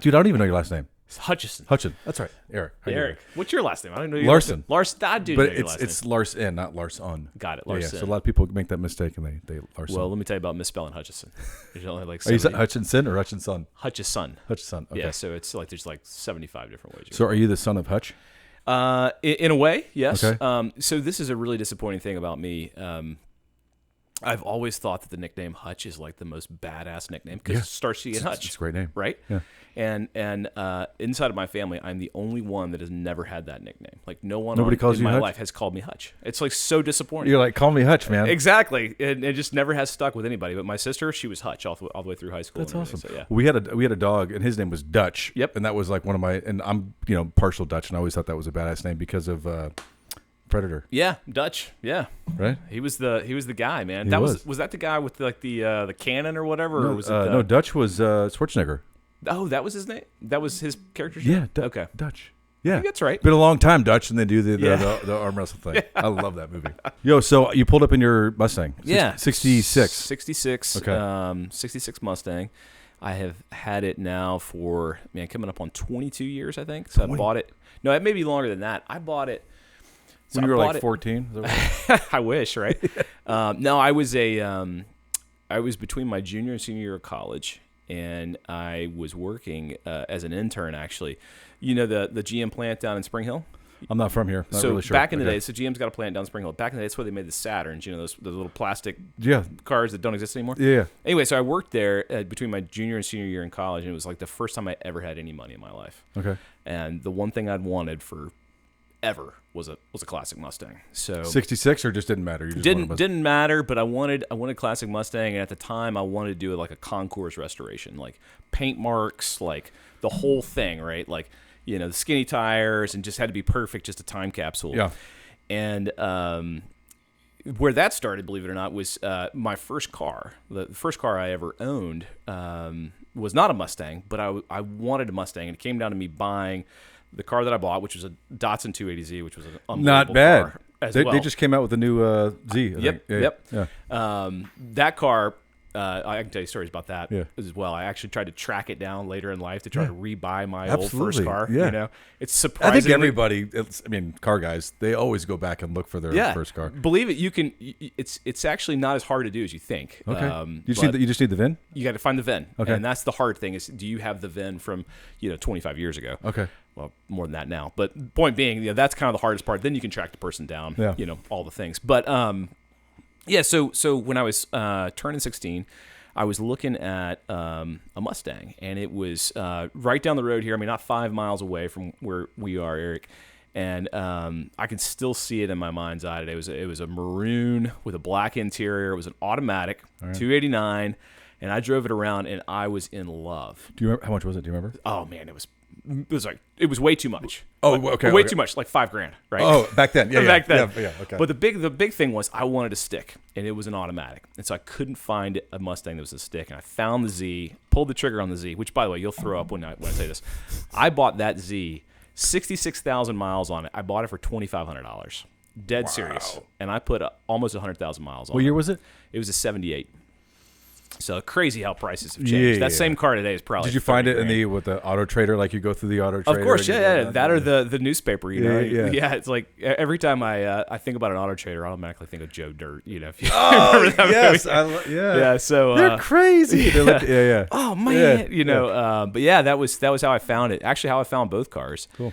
Dude, I don't even know your last name. Hutcheson. Hutcheson. That's right. Eric. Eric. What's your last name? I don't know your Larsen. Larsen. I do but know your last it's name. Larsen, not Larson. Got it. Yeah, Larsen. so a lot of people make that mistake and they Larsen. Well, let me tell you about misspelling Hutcheson. There's only like Are you 70 Hutchinson or Hutchinson? Hutcheson. Hutchinson. Okay. Yeah, so it's like there's like 75 different ways. So are you the son of Hutch? In a way, yes. Okay. So this is a really disappointing thing about me. I've always thought that the nickname Hutch is like the most badass nickname because it starts to get Hutch. It's a great name, right? Yeah. And inside of my family, I'm the only one that has never had that nickname. Like Nobody calls in you my Hutch? life has called me Hutch. It's like so disappointing. You're like, call me Hutch, man. Exactly. It just never has stuck with anybody. But my sister, she was Hutch all the way through high school. That's awesome. So, yeah. We had a dog, and his name was Dutch. Yep. And that was like one of my, and I'm partial Dutch, and I always thought that was a badass name because of Predator. Yeah, Dutch. Yeah, right. He was the guy, man. He That was. was that the guy with the cannon or whatever? No, or was it no, Dutch was Schwarzenegger. Oh, that was his name. That was his character. Yeah. Okay. Dutch. Yeah, I think that's right. Been a long time, Dutch, and they do the arm wrestle thing. I love that movie. Yo, so you pulled up in your Mustang? 66. 66. Okay. 66 Mustang. I have had it now for coming up on 22 years, I think. So 20? I bought it. No, it may be longer than that. I bought it. So When you were I like 14? I wish, right? No, I was between my junior and senior year of college, and I was working as an intern, actually. You know the GM plant down in Spring Hill? I'm not from here. Not so really sure. back in the day, so GM's got a plant down in Spring Hill. Back in the day, that's where they made the Saturns, those little plastic cars that don't exist anymore. Yeah. Anyway, so I worked there between my junior and senior year in college, and it was like the first time I ever had any money in my life. Okay. And the one thing I'd wanted for ever was a classic Mustang. So 66 or just didn't matter? You just didn't matter, but I wanted classic Mustang, and at the time I wanted to do like a concours restoration, like paint marks, like the whole thing, right? Like the skinny tires, and just had to be perfect, just a time capsule. Yeah. And where that started, believe it or not, was my first car. The first car I ever owned was not a Mustang, but I wanted a Mustang, and it came down to me buying the car that I bought, which was a Datsun 280Z, which was an unbelievable not bad car as they, well. They just came out with a new Z. I think. Yep. Yeah. That car, I can tell you stories about that as well. I actually tried to track it down later in life to try to rebuy my Absolutely. old first car. Yeah. It's surprising. I think everybody, car guys, they always go back and look for their first car. Believe it, you can. It's actually not as hard to do as you think. Okay. You just need the VIN? You got to find the VIN. Okay. And that's the hard thing is, do you have the VIN from 25 years ago? Okay. Well, more than that now. But point being, that's kind of the hardest part. Then you can track the person down. Yeah. All the things. But So when I was turning 16. I was looking at a Mustang, and it was right down the road here. I mean, not 5 miles away from where we are, Eric. And I can still see it in my mind's eye today. It was a maroon with a black interior. It was an automatic, 289, and I drove it around, and I was in love. Do you remember how much was it? Do you remember? Oh man, it was way too much. Oh, okay. Way too much, like $5,000, right? Oh, back then. Yeah, back then. Yeah, okay. But the big thing was I wanted a stick, and it was an automatic. And so I couldn't find a Mustang that was a stick. And I found the Z, pulled the trigger on the Z, which, by the way, you'll throw up when I say this. I bought that Z, 66,000 miles on it. I bought it for $2,500. Dead serious. And I put almost 100,000 miles on it. What year was it? It was a 78. So crazy how prices have changed. That same car today is probably. Did you find it in with the Auto Trader? Like you go through the Auto Trader? Of course, that or the newspaper. Yeah. It's like every time I think about an Auto Trader, I automatically think of Joe Dirt. If you oh remember that yes, movie. yeah. So they're crazy. Yeah. Oh man, But yeah, that was how I found it. Actually, how I found both cars. Cool.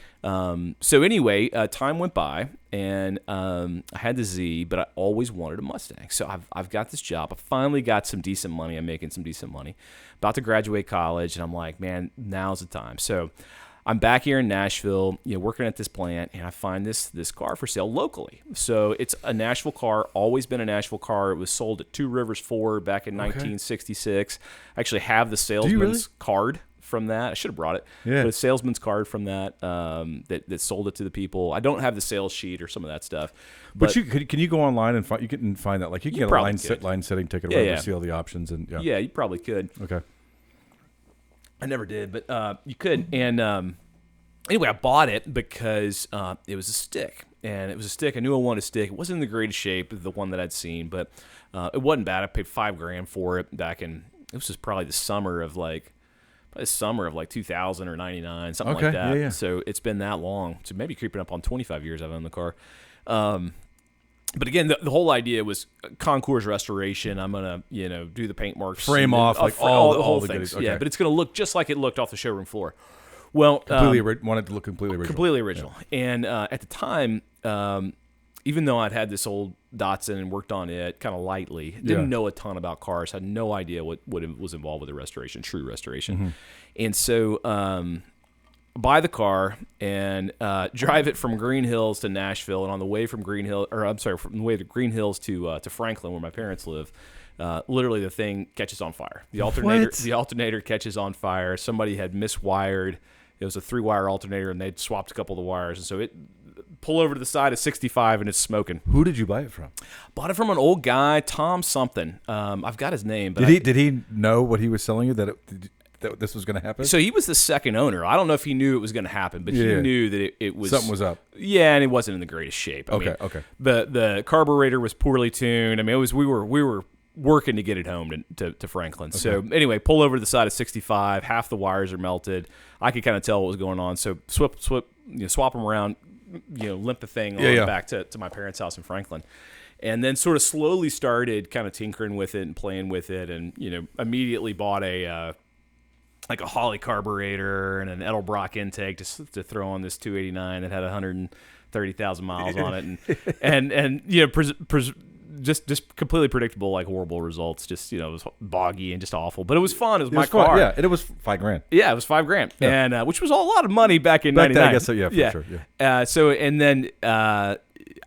So anyway, time went by, and I had the Z, but I always wanted a Mustang. So I've got this job. I finally got some decent money. I'm making some decent money. About to graduate college, and I'm like, man, now's the time. So I'm back here in Nashville, working at this plant, and I find this car for sale locally. So it's a Nashville car, always been a Nashville car. It was sold at Two Rivers Ford back in 1966. I actually have the salesman's card from that. I should have brought it. Yeah. But a salesman's card from that that sold it to the people. I don't have the sales sheet or some of that stuff. But can you go online and you can find that? Like you can get a line setting ticket or whatever, see all the options and yeah, you probably could. Okay. I never did, but you could. And anyway, I bought it because it was a stick. And it was a stick. I knew I wanted a stick. It wasn't in the greatest shape, the one that I'd seen, but it wasn't bad. I paid $5,000 for it back in, it was just probably the summer of this summer of like 2000 or 99, something like that. Yeah. So it's been that long. So maybe creeping up on 25 years I've owned the car. But again, the whole idea was concours restoration. I'm gonna, do the paint marks, frame off, like all the things. Okay. Yeah, but it's gonna look just like it looked off the showroom floor. Well, wanted to look completely original. Completely original. Yeah. And at the time, even though I'd had this old Datsun and worked on it kind of lightly, didn't know a ton about cars, had no idea what was involved with the restoration, true restoration. Mm-hmm. And so buy the car and drive it from Green Hills to Nashville, and on the way from from the way to Green Hills to Franklin, where my parents live, literally the thing catches on fire. The alternator catches on fire. Somebody had miswired. It was a 3-wire alternator, and they'd swapped a couple of the wires, and so it pull over to the side of 65, and it's smoking. Who did you buy it from? Bought it from an old guy, Tom something. I've got his name. But did he know what he was selling you, that this was going to happen? So he was the second owner. I don't know if he knew it was going to happen, but he knew that it was... Something was up. Yeah, and it wasn't in the greatest shape. Okay. The carburetor was poorly tuned. I mean, we were working to get it home to Franklin. Okay. So anyway, pull over to the side of 65. Half the wires are melted. I could kind of tell what was going on. So swap them around, limp the thing on back to my parents' house in Franklin. And then sort of slowly started kind of tinkering with it and playing with it, and immediately bought a Holley carburetor and an Edelbrock intake to throw on this 289 that had 130,000 miles on it, and just completely predictable, like horrible results. Just it was boggy and just awful, but it was fun. It was my car. Yeah, and it was $5,000. Yeah, it was $5,000, and which was a lot of money back in '99. I guess so. Yeah, for sure. Yeah. And then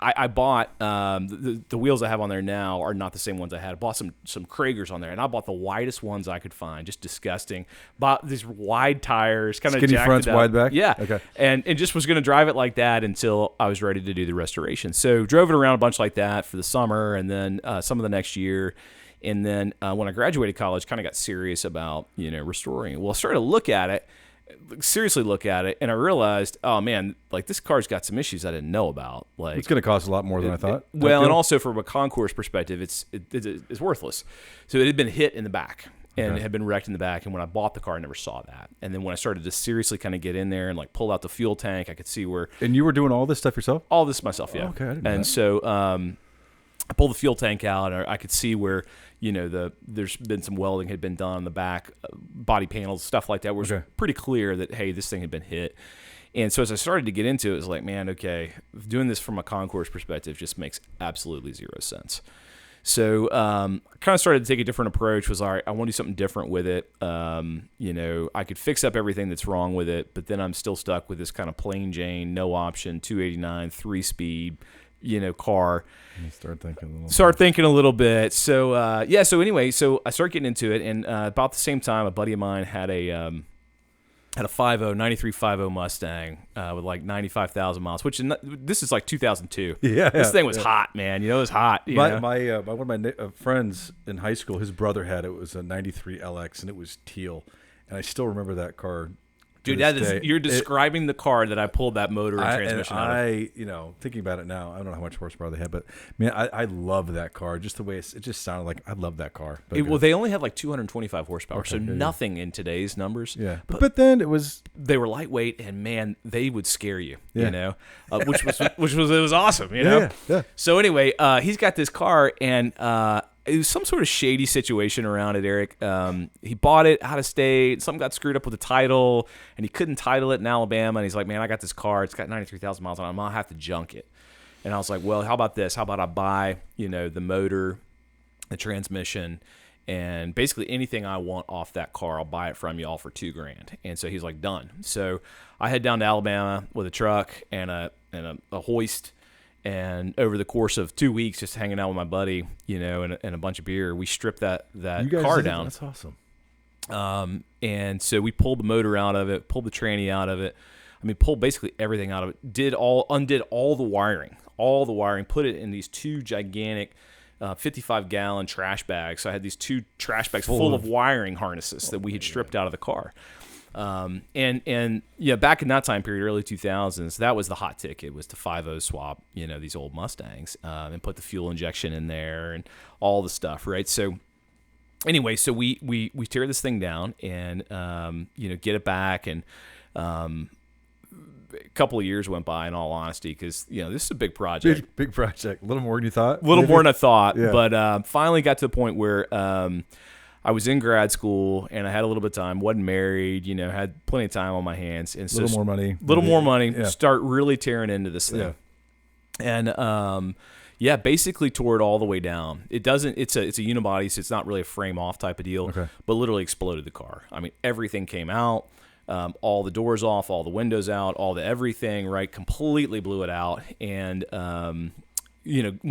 I bought the wheels I have on there now are not the same ones I had. I bought some Kragers on there, and I bought the widest ones I could find, just disgusting. Bought these wide tires, kind of skinny fronts, wide back. Yeah. Okay. And just was going to drive it like that until I was ready to do the restoration. So drove it around a bunch like that for the summer, and then some of the next year. And then when I graduated college, kind of got serious about restoring it. Well, I started to seriously look at it, and I realized, oh man, like this car's got some issues I didn't know about. Like it's going to cost a lot more than I thought. And also from a concours perspective, it's worthless. So it had been hit in the back and it had been wrecked in the back. And when I bought the car, I never saw that. And then when I started to seriously kind of get in there and like pull out the fuel tank, I could see where. And you were doing all this stuff yourself? All this myself, yeah. Oh, okay, I didn't know and that. So I pulled the fuel tank out, and I could see where. There's been some welding had been done on the back, body panels, stuff like that, where it was pretty clear that, hey, this thing had been hit. And so as I started to get into it, it was like, man, okay, doing this from a concours perspective just makes absolutely zero sense. So I kind of started to take a different approach, was, all right, I want to do something different with it. I could fix up everything that's wrong with it, but then I'm still stuck with this kind of plain Jane, no option, 289, 3-speed, car. Start thinking a little bit. So so anyway, so I started getting into it, and about the same time, a buddy of mine had a 93 50 Mustang with like 95,000 miles, which this is like 2002. This thing was hot, man. It was hot. One of my friends in high school, his brother had it. It was a 93 LX, and it was teal, and I still remember that car. Dude, you're describing the car that I pulled that motor and transmission out of. Thinking about it now, I don't know how much horsepower they had, but man, I love that car. Just the way it just sounded like I love that car. They only had like 225 horsepower, so nothing in today's numbers. Yeah, but then they were lightweight, and man, they would scare you. Which was awesome. Yeah. So anyway, he's got this car, and it was some sort of shady situation around it, Eric. He bought it out of state. Something got screwed up with the title, and he couldn't title it in Alabama. And he's like, man, I got this car. It's got 93,000 miles on it. I'm going to have to junk it. And I was like, well, how about this? How about I buy, the motor, the transmission, and basically anything I want off that car, I'll buy it from you all for $2,000. And so he's like, done. So I head down to Alabama with a truck and a hoist. And over the course of 2 weeks, just hanging out with my buddy, and a bunch of beer, we stripped that car down. That's awesome. And so we pulled the motor out of it, pulled the tranny out of it. I mean, pulled basically everything out of it. Undid all the wiring, put it in these two gigantic 55-gallon trash bags. So I had these two trash bags full of wiring harnesses that we had stripped out of the car. And back in that time period, early 2000s, that was the hot ticket, was to 5.0 swap, these old Mustangs, and put the fuel injection in there and all the stuff, right? So anyway, so we tear this thing down and get it back, and a couple of years went by, in all honesty, because this is a big project. Big project. A little more than you thought. A little more than I thought, Yeah. but finally got to the point where I was in grad school and I had a little bit of time. wasn't married, had plenty of time on my hands, and so a little more money. Yeah. Start really tearing into this thing, and basically tore it all the way down. It doesn't. It's a unibody, so it's not really a frame off type of deal. Okay. But literally exploded the car. I mean, everything came out. All the doors off, all the windows out, all the everything, right? Completely blew it out. And, when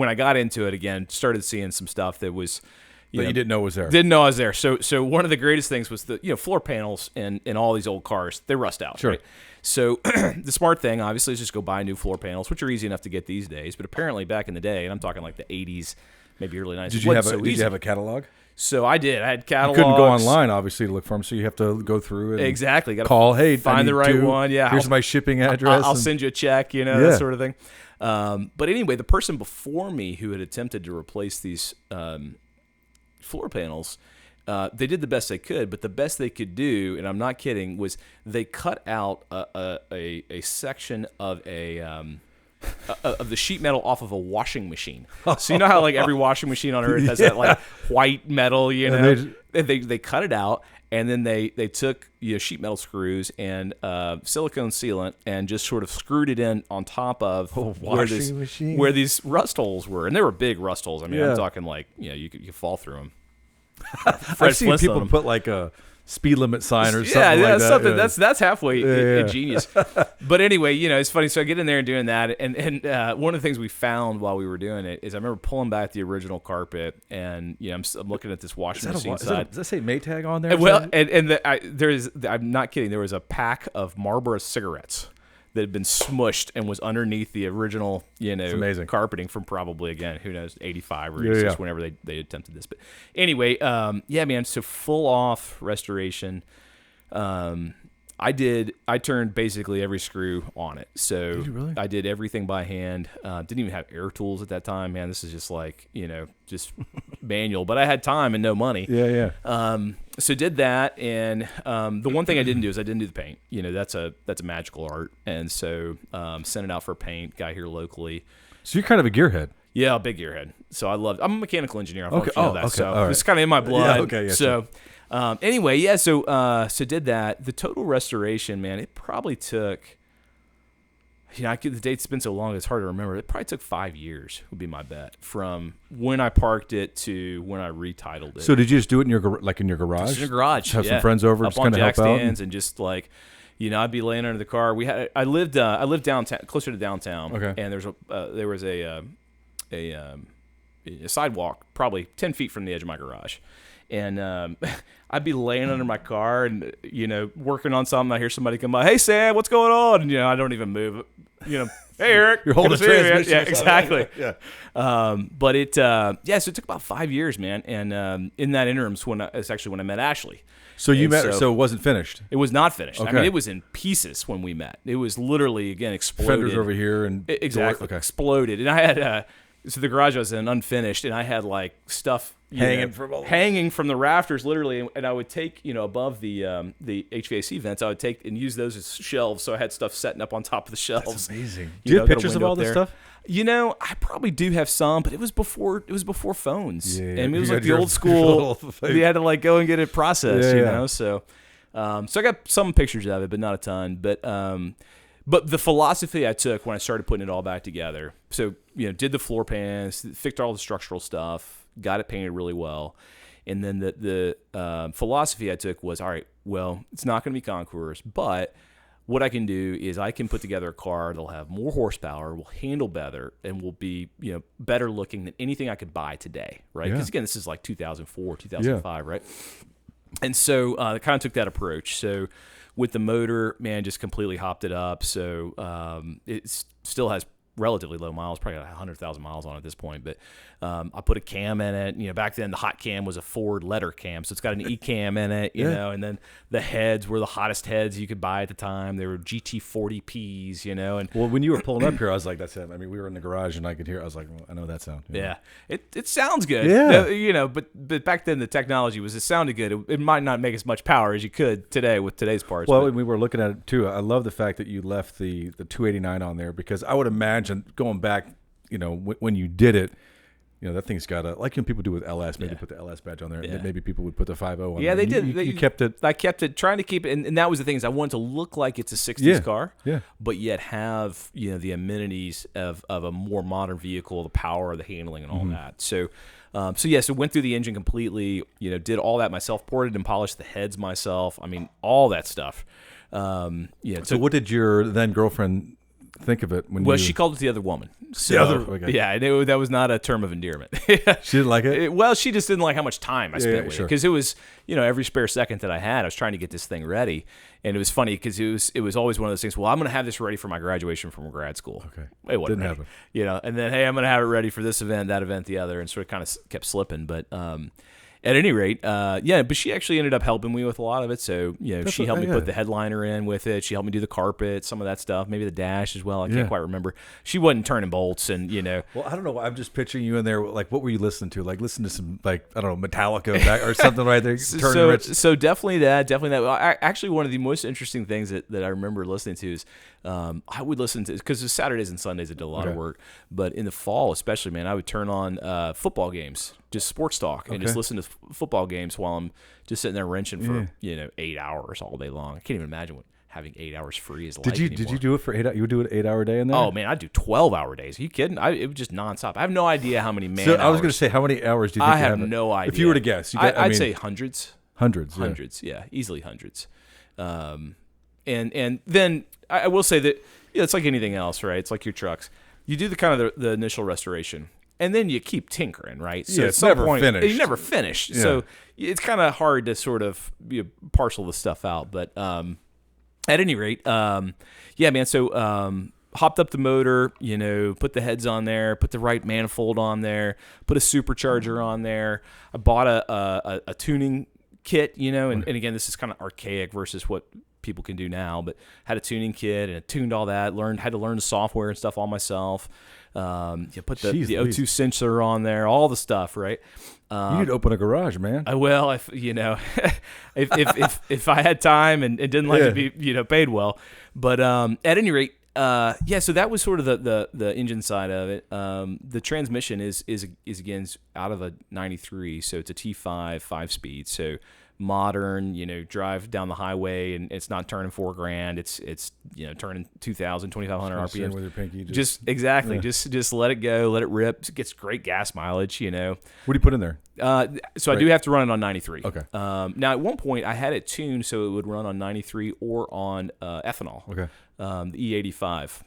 I got into it again, started seeing some stuff that was, you didn't know was there. Didn't know I was there. So one of the greatest things was the, floor panels in all these old cars, they rust out. Sure. Right? So the smart thing, obviously, is just go buy new floor panels, which are easy enough to get these days. But apparently back in the day, and I'm talking like the 80s, maybe early 90s. Did you have a catalog? So I did. I had catalogs. You couldn't go online, obviously, to look for them, so you have to go through and exactly. Gotta call. Hey, find the right one. Yeah, here's my shipping address. I'll send you a check. That sort of thing. But anyway, the person before me who had attempted to replace these floor panels, they did the best they could. But the best they could do, and I'm not kidding, was they cut out a section of of the sheet metal off of a washing machine. So you know how like every washing machine on earth has that like white metal, they cut it out, and then they took sheet metal screws and silicone sealant and just sort of screwed it in on top of where these rust holes were, and they were big rust holes. I mean, I'm talking like you could fall through them. I've seen people put like a speed limit sign or something like that. Something that's halfway ingenious. But anyway, it's funny. So I get in there and doing that, and one of the things we found while we were doing it is I remember pulling back the original carpet, and I'm looking at this washing machine side. Does that say Maytag on there? Well, I'm not kidding. There was a pack of Marlboro cigarettes that had been smushed and was underneath the original, carpeting from probably, again, who knows, 85 or 86, whenever they attempted this. But anyway, man, so full off restoration. I turned basically every screw on it. So did you really? I did everything by hand. Didn't even have air tools at that time, man. This is just like, just manual. But I had time and no money. Yeah. So did that, and the one thing I didn't do is I didn't do the paint. That's a magical art, and so sent it out for paint. Guy here locally. So you're kind of a gearhead. Yeah, a big gearhead. So I'm a mechanical engineer. I don't know Okay. if you know that. Okay. So All right. it's kind of in my blood. Yeah, okay. Yeah, so anyway, yeah. So did that. The total restoration, man, it probably took. The date's been so long, it's hard to remember. It probably took 5 years, would be my bet, from when I parked it to when I retitled it. So did you just do it in your garage? Just in your garage. Just have some friends over, up just on kind of jack help out. stands, and just like, I'd be laying under the car. I lived downtown, closer to downtown. Okay. And there was a sidewalk, probably 10 feet from the edge of my garage. And I'd be laying under my car and, working on something. I hear somebody come by, "Hey, Sam, what's going on?" And, I don't even move. Hey, Eric. You're holding a transmission. Yeah, exactly. Yeah. But so it took about 5 years, man. And in that interim it's actually when I met Ashley. So you met her, so it wasn't finished. It was not finished. Okay. I mean, it was in pieces when we met. It was literally, again, exploded. Fenders over here and exactly exploded. And I had so the garage was unfinished, and I had like stuff hanging from the rafters, literally. And I would take above the HVAC vents, I would take and use those as shelves. So I had stuff setting up on top of the shelves. That's amazing. Do you have pictures of all this stuff? I probably do have some, but it was before phones. Yeah. And it was like the old school. You had to like go and get it processed, So, so I got some pictures of it, but not a ton. But the philosophy I took when I started putting it all back together. So, did the floor pans, fixed all the structural stuff, got it painted really well. And then the philosophy I took was, all right, well, it's not going to be concours, but what I can do is I can put together a car that'll have more horsepower, will handle better, and will be better looking than anything I could buy today, right? Because again, this is like 2004, 2005, right? And so I kind of took that approach. So with the motor, man, just completely hopped it up. So it still has relatively low miles, probably got 100,000 miles on it at this point. But I put a cam in it. You know, back then the hot cam was a Ford letter cam, so it's got an e-cam in it. You know, and then the heads were the hottest heads you could buy at the time. They were GT40Ps. You know, and well, when you were pulling up here, I was like, "That's it." I mean, we were in the garage and I could hear. I was like, well, "I know that sound." Yeah, it sounds good. Yeah, you know, but back then the technology was it sounded good. It might not make as much power as you could today with today's parts. Well, we were looking at it too. I love the fact that you left the 289 on there, because I would imagine going back, you know, when you did it, you know, that thing's got like when people do with LS, maybe put the LS badge on there, and then maybe people would put the 50 on there. Yeah, they did. You kept it. I kept it, trying to keep it, and that was the thing, is I wanted to look like it's a 60s car, but yet have, you know, the amenities of a more modern vehicle, the power, the handling, and all that. So went through the engine completely, you know, did all that myself, ported and polished the heads myself. I mean, all that stuff. So what did your then girlfriend think of it when she called it the other woman. So, yeah, and that was not a term of endearment. She didn't like it? Well, she just didn't like how much time I spent with it, because it was, you know, every spare second that I had, I was trying to get this thing ready. And it was funny because it was always one of those things, well, I'm going to have this ready for my graduation from grad school. Okay. It wasn't Didn't ready. happen. You know, and then, hey, I'm going to have it ready for this event, that event, the other, and sort of kind of kept slipping. But at any rate, but she actually ended up helping me with a lot of it. So, you know, she helped me put the headliner in with it. She helped me do the carpet, some of that stuff, maybe the dash as well. I can't quite remember. She wasn't turning bolts and, you know. Well, I don't know. I'm just picturing you in there. Like, what were you listening to? Like, listen to some, like, I don't know, Metallica back or something right there. So definitely that. Actually, one of the most interesting things that I remember listening to is I would listen to, because Saturdays and Sundays I did a lot of work, but in the fall especially, man, I would turn on football games, just sports talk, and just listen to football games while I'm just sitting there wrenching for 8 hours all day long. I can't even imagine what having 8 hours free is like. Did you do it for 8 hours? You would do an 8 hour day in there? Oh man, I'd do 12-hour days. Are you kidding? It was just nonstop. I have no idea how many man hours. I was going to say, how many hours do you think I have no idea. If you were to guess, I'd say hundreds. Hundreds, yeah, easily hundreds. And then I will say that it's like anything else, right? It's like your trucks. You do the kind of the initial restoration, and then you keep tinkering, right? So it's never finished. You never finish. Yeah. So it's kind of hard to sort of parcel the stuff out. But at any rate, man. So hopped up the motor, you know, put the heads on there, put the right manifold on there, put a supercharger on there. I bought a tuning kit, you know, and again, this is kind of archaic versus what people can do now, but had a tuning kit and tuned all that, had to learn the software and stuff all myself. Put the O2 sensor on there, all the stuff, right? You need to open a garage, man. If if I had time and didn't like to be, you know, paid well. But at any rate, so that was sort of the engine side of it. The transmission is again out of a 93, so it's a T5 5-speed, so modern, you know, drive down the highway and it's not turning $4,000. It's you know, turning 2,000, 2,500 RPM with your pinky. Just let it go, let it rip. It gets great gas mileage, you know. What do you put in there? So I do have to run it on 93. Okay. Now at one point I had it tuned so it would run on 93 or on ethanol. Okay. The E85.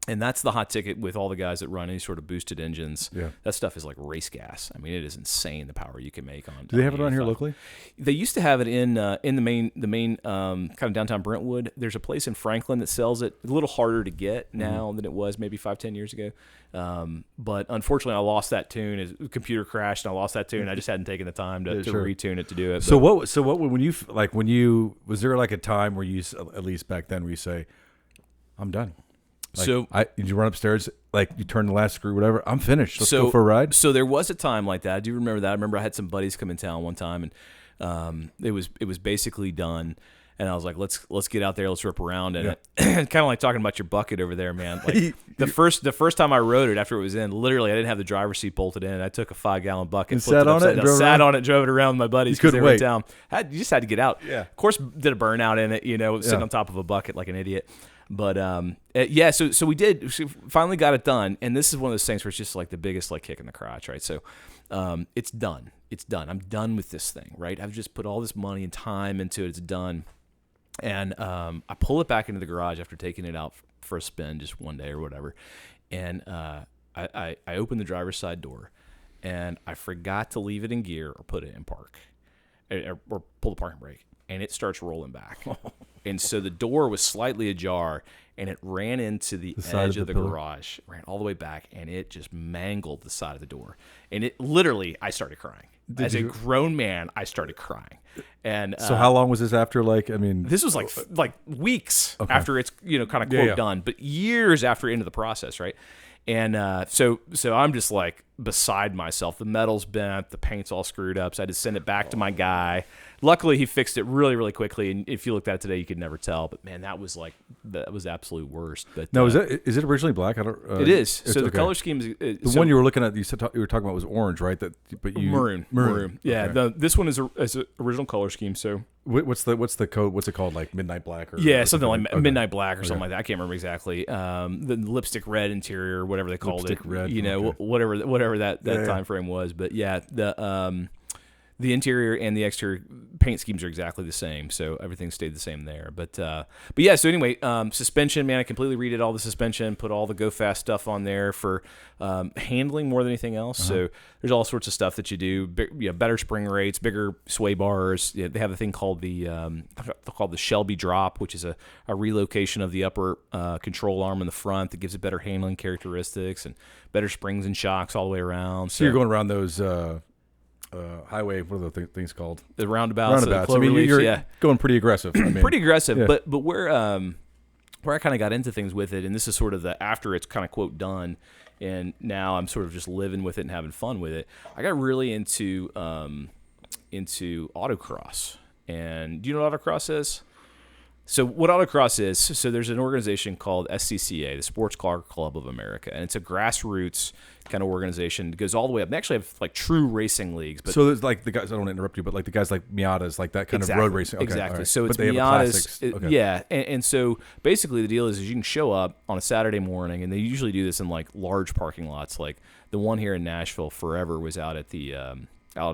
And that's the hot ticket with all the guys that run any sort of boosted engines. Yeah. That stuff is like race gas. I mean, it is insane the power you can make on. Do they have it around here locally? They used to have it in the main kind of downtown Brentwood. There's a place in Franklin that sells it. A little harder to get now than it was maybe 5-10 years ago. But unfortunately, I lost that tune. The computer crashed, and I lost that tune. I just hadn't taken the time to retune it to do it. So what when you was there like a time where you, at least back then, where you say, I'm done? Like, did you run upstairs, like you turn the last screw, whatever? I'm finished. Let's go for a ride. So there was a time like that. I do remember that. I remember I had some buddies come in town one time, and it was basically done. And I was like, let's get out there, let's rip around in it. Kind of like talking about your bucket over there, man. Like the first time I rode it after it was in, literally I didn't have the driver's seat bolted in. I took a 5-gallon bucket, and sat on it, drove it around with my buddies because they were in town. You just had to get out. Yeah. Of course, did a burnout in it, you know, sitting on top of a bucket like an idiot. But so we did. We finally got it done, and this is one of those things where it's just like the biggest like kick in the crotch, right? So it's done. It's done. I'm done with this thing, right? I've just put all this money and time into it. It's done, and I pull it back into the garage after taking it out for a spin just one day or whatever, and I open the driver's side door, and I forgot to leave it in gear or put it in park, or pull the parking brake, and it starts rolling back. And so the door was slightly ajar, and it ran into the edge of the garage, ran all the way back, and it just mangled the side of the door. And it literally, I started crying. As a grown man, I started crying. And so how long was this after? This was like weeks after it's kind of quote done, but years after into the process, right? And so I'm just like beside myself. The metal's bent, the paint's all screwed up. So I had to send it back to my guy. Luckily, he fixed it really, really quickly. And if you looked at it today, you could never tell. But man, that was the absolute worst. But no, is it originally black? I don't. It is. So the color scheme is the one you were looking at. You were talking about was orange, right? Maroon. Yeah. Okay. This one is an original color scheme. So what's the code? What's it called? Like midnight black or something like midnight black or something like that. I can't remember exactly. The lipstick red interior, whatever they called lipstick it. Red. Whatever that time frame was. But yeah, the interior and the exterior paint schemes are exactly the same, so everything stayed the same there. But yeah. So anyway, suspension, man, I completely redid all the suspension, put all the Go Fast stuff on there for handling more than anything else. So there's all sorts of stuff that you do. Better spring rates, bigger sway bars. Yeah, they have a thing called the Shelby drop, which is a relocation of the upper control arm in the front that gives it better handling characteristics and better springs and shocks all the way around. So you're going around those. Highway, what are the things called? The roundabouts. You're going pretty aggressive. Pretty aggressive. Yeah. But where I kind of got into things with it, and this is sort of the after it's kind of quote done, and now I'm sort of just living with it and having fun with it. I got really into autocross. And do you know what autocross is? So what autocross is, so there's an organization called SCCA, the Sports Car Club of America, and it's a grassroots kind of organization. It goes all the way up. They actually have like true racing leagues. But so there's like the guys, I don't want to interrupt you, but like the guys like Miatas, like that kind of road racing. Okay, exactly. Right. So it's Miatas. Yeah. And so basically the deal is you can show up on a Saturday morning, and they usually do this in like large parking lots. Like the one here in Nashville forever was out at the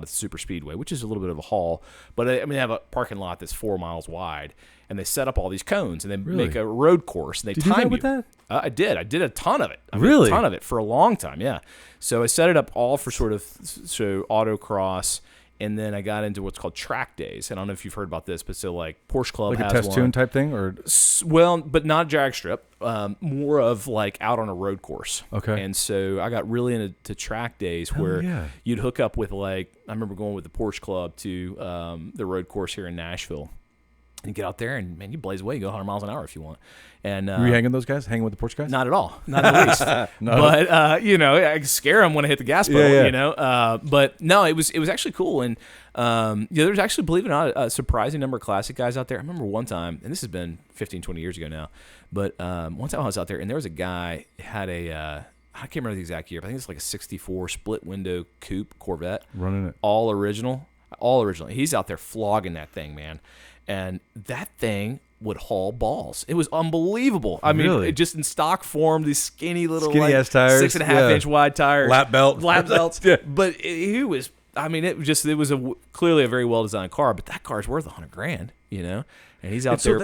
Super Speedway, which is a little bit of a haul. But they have a parking lot that's 4 miles wide. And they set up all these cones, and they make a road course, and they time you. With that? I did a ton of it. A ton of it for a long time, yeah. So I set it up all for sort of autocross, and then I got into what's called track days. And I don't know if you've heard about this, but so like Porsche Club like has a test tune type thing, or well, but not drag strip, more of like out on a road course. Okay. And so I got really into track days where you'd hook up with like I remember going with the Porsche Club to the road course here in Nashville. And get out there and, man, you blaze away. You go 100 miles an hour if you want. And were you hanging those guys? Hanging with the Porsche guys? Not at all. Not in the least. No. But, I scare them when I hit the gas pedal, But, no, it was actually cool. And, there's actually, believe it or not, a surprising number of classic guys out there. I remember one time, and this has been 15, 20 years ago now, but one time I was out there, and there was a guy had I can't remember the exact year, but I think it's like a 64 split-window coupe Corvette. Running it. All original. He's out there flogging that thing, man. And that thing would haul balls. It was unbelievable. I mean, it just in stock form, these skinny ass tires, 6.5 inch wide tires, lap belts. Yeah. But he was. I mean, it was clearly a very well designed car. But that car's worth $100,000, And he's out there.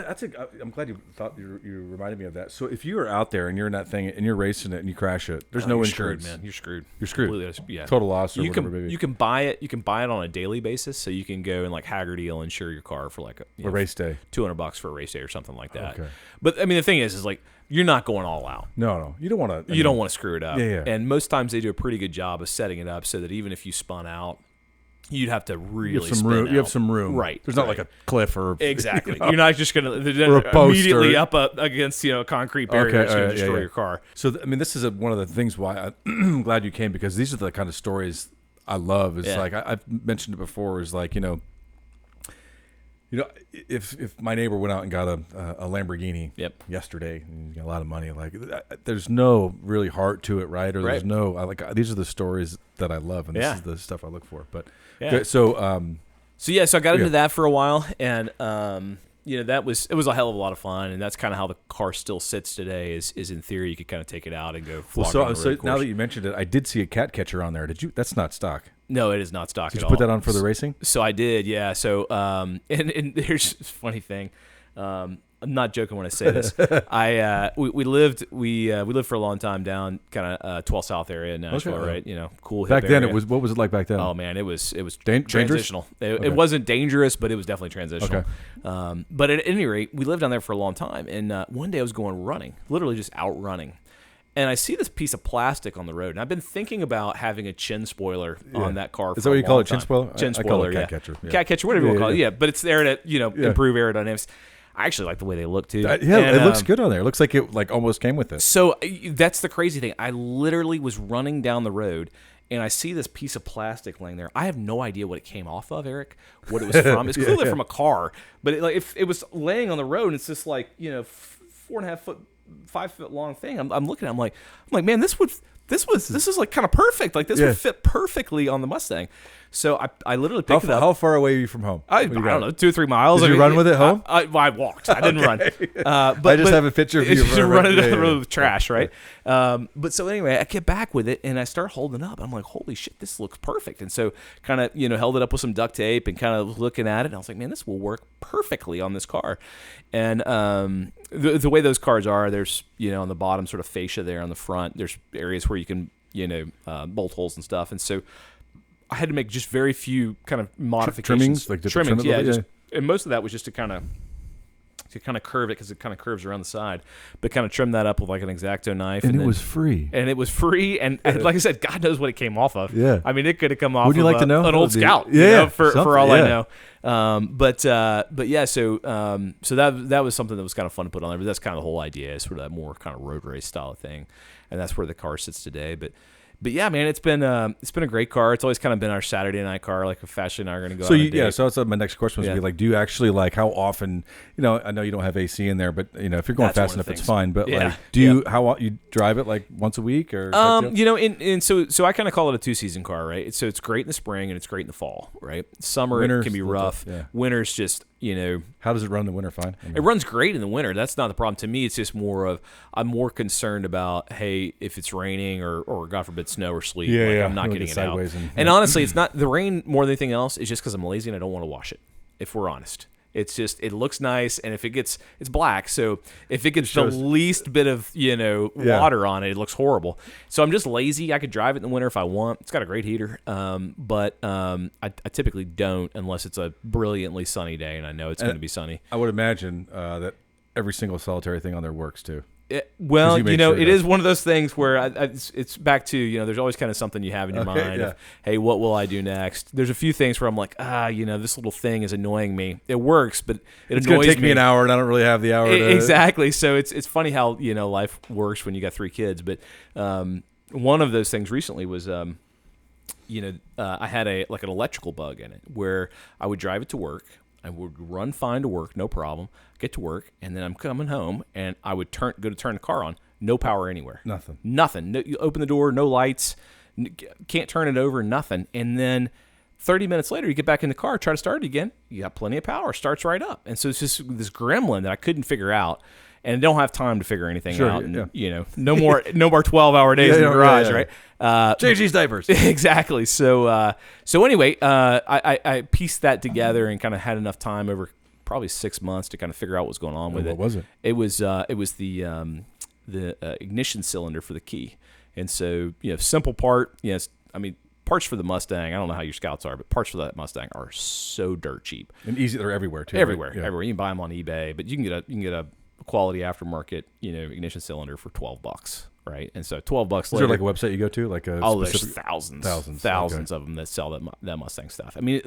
I'm glad you thought you reminded me of that. So if you are out there and you're in that thing and you're racing it and you crash it, there's no insurance. Screwed, man. You're screwed. You're screwed. Completely, yeah. Total loss or whatever. You can buy it. You can buy it on a daily basis. So you can go and like Haggerty will insure your car for like a race day, $200 for a race day or something like that. Okay. But I mean, the thing is like you're not going all out. No, you don't want to. You don't want to screw it up. Yeah. And most times they do a pretty good job of setting it up so that even if you spun out, you'd have to really spin out. You have some room. Right. There's not like a cliff or... Exactly. You're not just going to immediately up against a concrete barrier that's going to destroy your car. So, this is one of the things why I'm glad you came, because these are the kind of stories I love. It's like, I've mentioned it before, is like, if my neighbor went out and got a Lamborghini yesterday and got a lot of money, like there's no really heart to it, right? Or there's no these are the stories that I love, and this is the stuff I look for. But so I got into that for a while, and it was a hell of a lot of fun, and that's kind of how the car still sits today. Is in theory you could kind of take it out and go. So now that you mentioned it, I did see a cat catcher on there. Did you? That's not stock. No, it is not stock at all. Did you put that on for the racing? So I did, yeah. So and there's this funny thing. I'm not joking when I say this. We lived for a long time down kind of 12 South area in Nashville, right? Cool. Back hip then, area. what was it like back then? Oh man, it was Dangerous? transitional. It wasn't dangerous, but it was definitely transitional. Okay. But at any rate, we lived down there for a long time, and one day I was going running, literally just out running. And I see this piece of plastic on the road, and I've been thinking about having a chin spoiler on that car. Is that what you call it, time. chin spoiler? Chin I spoiler, call it cat catcher. Yeah. Cat catcher, whatever you want to call it. Yeah, but it's there to improve aerodynamics. I actually like the way they look too. It looks good on there. It looks like it almost came with it. So that's the crazy thing. I literally was running down the road, and I see this piece of plastic laying there. I have no idea what it came off of, Eric. What it was from? It's clearly from a car, but it was laying on the road, and it's just 4.5 foot. 5 foot long thing. I'm looking at it, I'm like, man, this is like kind of perfect. Like this would fit perfectly on the Mustang. So I literally picked it up. How far away are you from home? I don't know, 2 or 3 miles. Did you run with it home? I walked. I didn't run. But I just have a picture of you running down the road with trash, right? But so anyway, I get back with it and I start holding it up. I'm like, holy shit, this looks perfect. And so kind of held it up with some duct tape and kind of looking at it. And I was like, man, this will work perfectly on this car. And the way those cars are, there's on the bottom sort of fascia there on the front. There's areas where you can bolt holes and stuff. And so I had to make just very few kind of modifications. Trimmings, and most of that was just to kind of curve it because it kind of curves around the side, but kind of trim that up with like an X-Acto knife. And it was free. And it was free, and like I said, God knows what it came off of. Yeah. I mean, it could have come off Would you like to know? An old Scout, for all I know. But yeah, so that was something that was kind of fun to put on there, but that's kind of the whole idea, is sort of that more kind of road race style of thing, and that's where the car sits today. But yeah, man, it's been a great car. It's always kind of been our Saturday night car. Like if Ashley and I are going to go out on a date. So that's my next question was going to be like, do you actually how often? I know you don't have AC in there, but if you're going fast enough, it's fine. But how you drive it like once a week or? So I kind of call it a 2-season car, right? So it's great in the spring and it's great in the fall, right? Summer it can be rough. Winter's just How does it run in the winter? Fine. It runs great in the winter. That's not the problem. To me, it's just more of I'm more concerned about, hey, if it's raining or God forbid snow or sleet, I'm not getting it out. And honestly, it's not the rain more than anything else. It's just because I'm lazy and I don't want to wash it. If we're honest, it's just it looks nice, and if it's black, so if it gets the least bit of water on it, it looks horrible. So I'm just lazy. I could drive it in the winter if I want. It's got a great heater, but I typically don't unless it's a brilliantly sunny day, and I know it's going to be sunny. I would imagine that every single solitary thing on there works too. It is one of those things where it's back to, there's always kind of something you have in your mind of, hey, what will I do next? There's a few things where I'm like, this little thing is annoying me. It works, but it's going to take me an hour, and I don't really have the hour. Exactly. So it's funny how, life works when you got 3 kids. But one of those things recently was, I had an electrical bug in it where I would drive it to work. I would run fine to work, no problem. Get to work, and then I'm coming home, and I would go to turn the car on. No power anywhere. Nothing. No, you open the door, no lights, can't turn it over, nothing. And then 30 minutes later, you get back in the car, try to start it again. You got plenty of power, starts right up. And so it's just this gremlin that I couldn't figure out, and don't have time to figure anything out. And, no more 12-hour days in the garage, right? Change these diapers. Exactly. So anyway, I pieced that together and kind of had enough time over probably 6 months to kind of figure out what was going on with it. What was it? It was the ignition cylinder for the key. And so, simple part. Yes, I mean, parts for the Mustang, I don't know how your Scouts are, but parts for that Mustang are so dirt cheap and easy. They're everywhere too. Everywhere. You can buy them on eBay, but you can get a quality aftermarket, ignition cylinder for $12, right? And so $12 later. Is there like a website you go to, like a there's thousands of them that sell that Mustang stuff. I mean,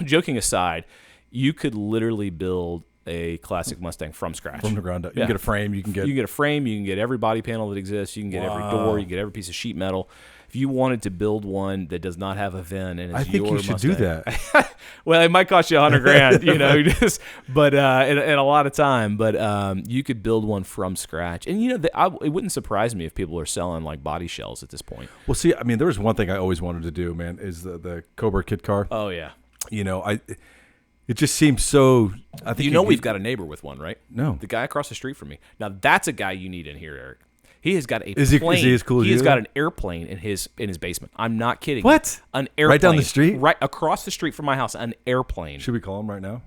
joking aside, you could literally build a classic Mustang from scratch, from the ground up. You can get a frame. You can get a frame. You can get every body panel that exists. You can get every door. You can get every piece of sheet metal. If you wanted to build one that does not have a VIN and it's your Mustang, I think you should do that. Well, it might cost you $100,000, but and a lot of time. But you could build one from scratch, and it wouldn't surprise me if people are selling like body shells at this point. Well, see, I mean, there was one thing I always wanted to do, man, is the Cobra kit car. Oh yeah, it just seems so. I think we've got a neighbor with one, right? No, the guy across the street from me. Now that's a guy you need in here, Eric. He has got a Is plane. he as cool as He has you? got an airplane in his basement. I'm not kidding. What? An airplane. Right down the street? Right across the street from my house, an airplane. Should we call him right now?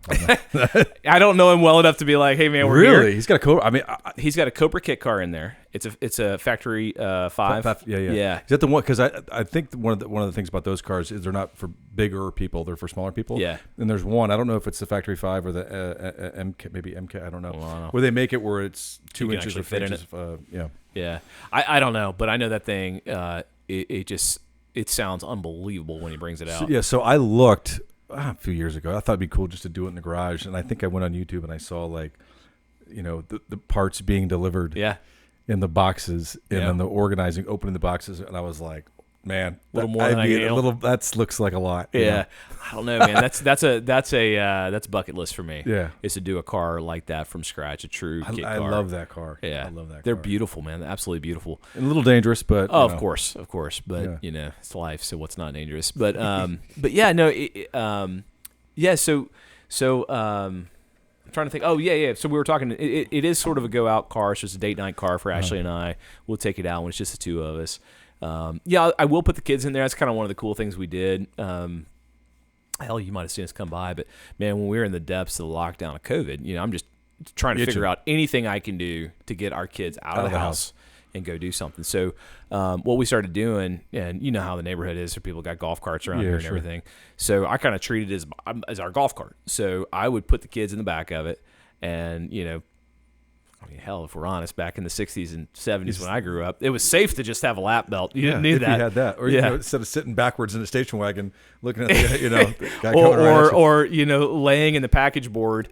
I don't know him well enough to be like, hey, man, we're Really? here. He's got a Cobra. I mean, He's got a Cobra kit car in there. It's a factory 5. Yeah. Is that the one? Because I think one of the things about those cars is they're not for bigger people; they're for smaller people. Yeah. And there's one. I don't know if it's the factory 5 or the MK, maybe MK. I don't know. Well, I don't know. Where they make it where it's 2 can inches actually or fit in inches. Yeah. Yeah. I don't know, but I know that thing. It sounds unbelievable when he brings it out. So I looked a few years ago. I thought it'd be cool just to do it in the garage, and I think I went on YouTube and I saw the parts being delivered. Yeah. In the boxes, and then the organizing, opening the boxes, and I was like, man, a little more than I can handle. That looks like a lot. Yeah, I don't know, man. That's bucket list for me. Yeah, is to do a car like that from scratch, a true kit car. I love that car. Yeah, I love that car. They're beautiful, man. They're absolutely beautiful. And a little dangerous, but of course. But it's life, so what's not dangerous? But but yeah, no, yeah. So I'm trying to think. Oh yeah. So we were talking. It is sort of a go out car. So it's a date night car for Ashley and I. We'll take it out when it's just the two of us. Yeah, I will put the kids in there. That's kind of one of the cool things we did. Hell, you might have seen us come by, but man, when we were in the depths of the lockdown of COVID, I'm just trying to figure out anything I can do to get our kids out of the house and go do something. So what we started doing, and you know how the neighborhood is, so people got golf carts around here and everything. So I kind of treated it as our golf cart. So I would put the kids in the back of it, and hell, if we're honest, back in the 60s and 70s when I grew up, it was safe to just have a lap belt. You didn't need that. You had that. Or instead of sitting backwards in a station wagon looking at the guy coming around. Or laying in the package board,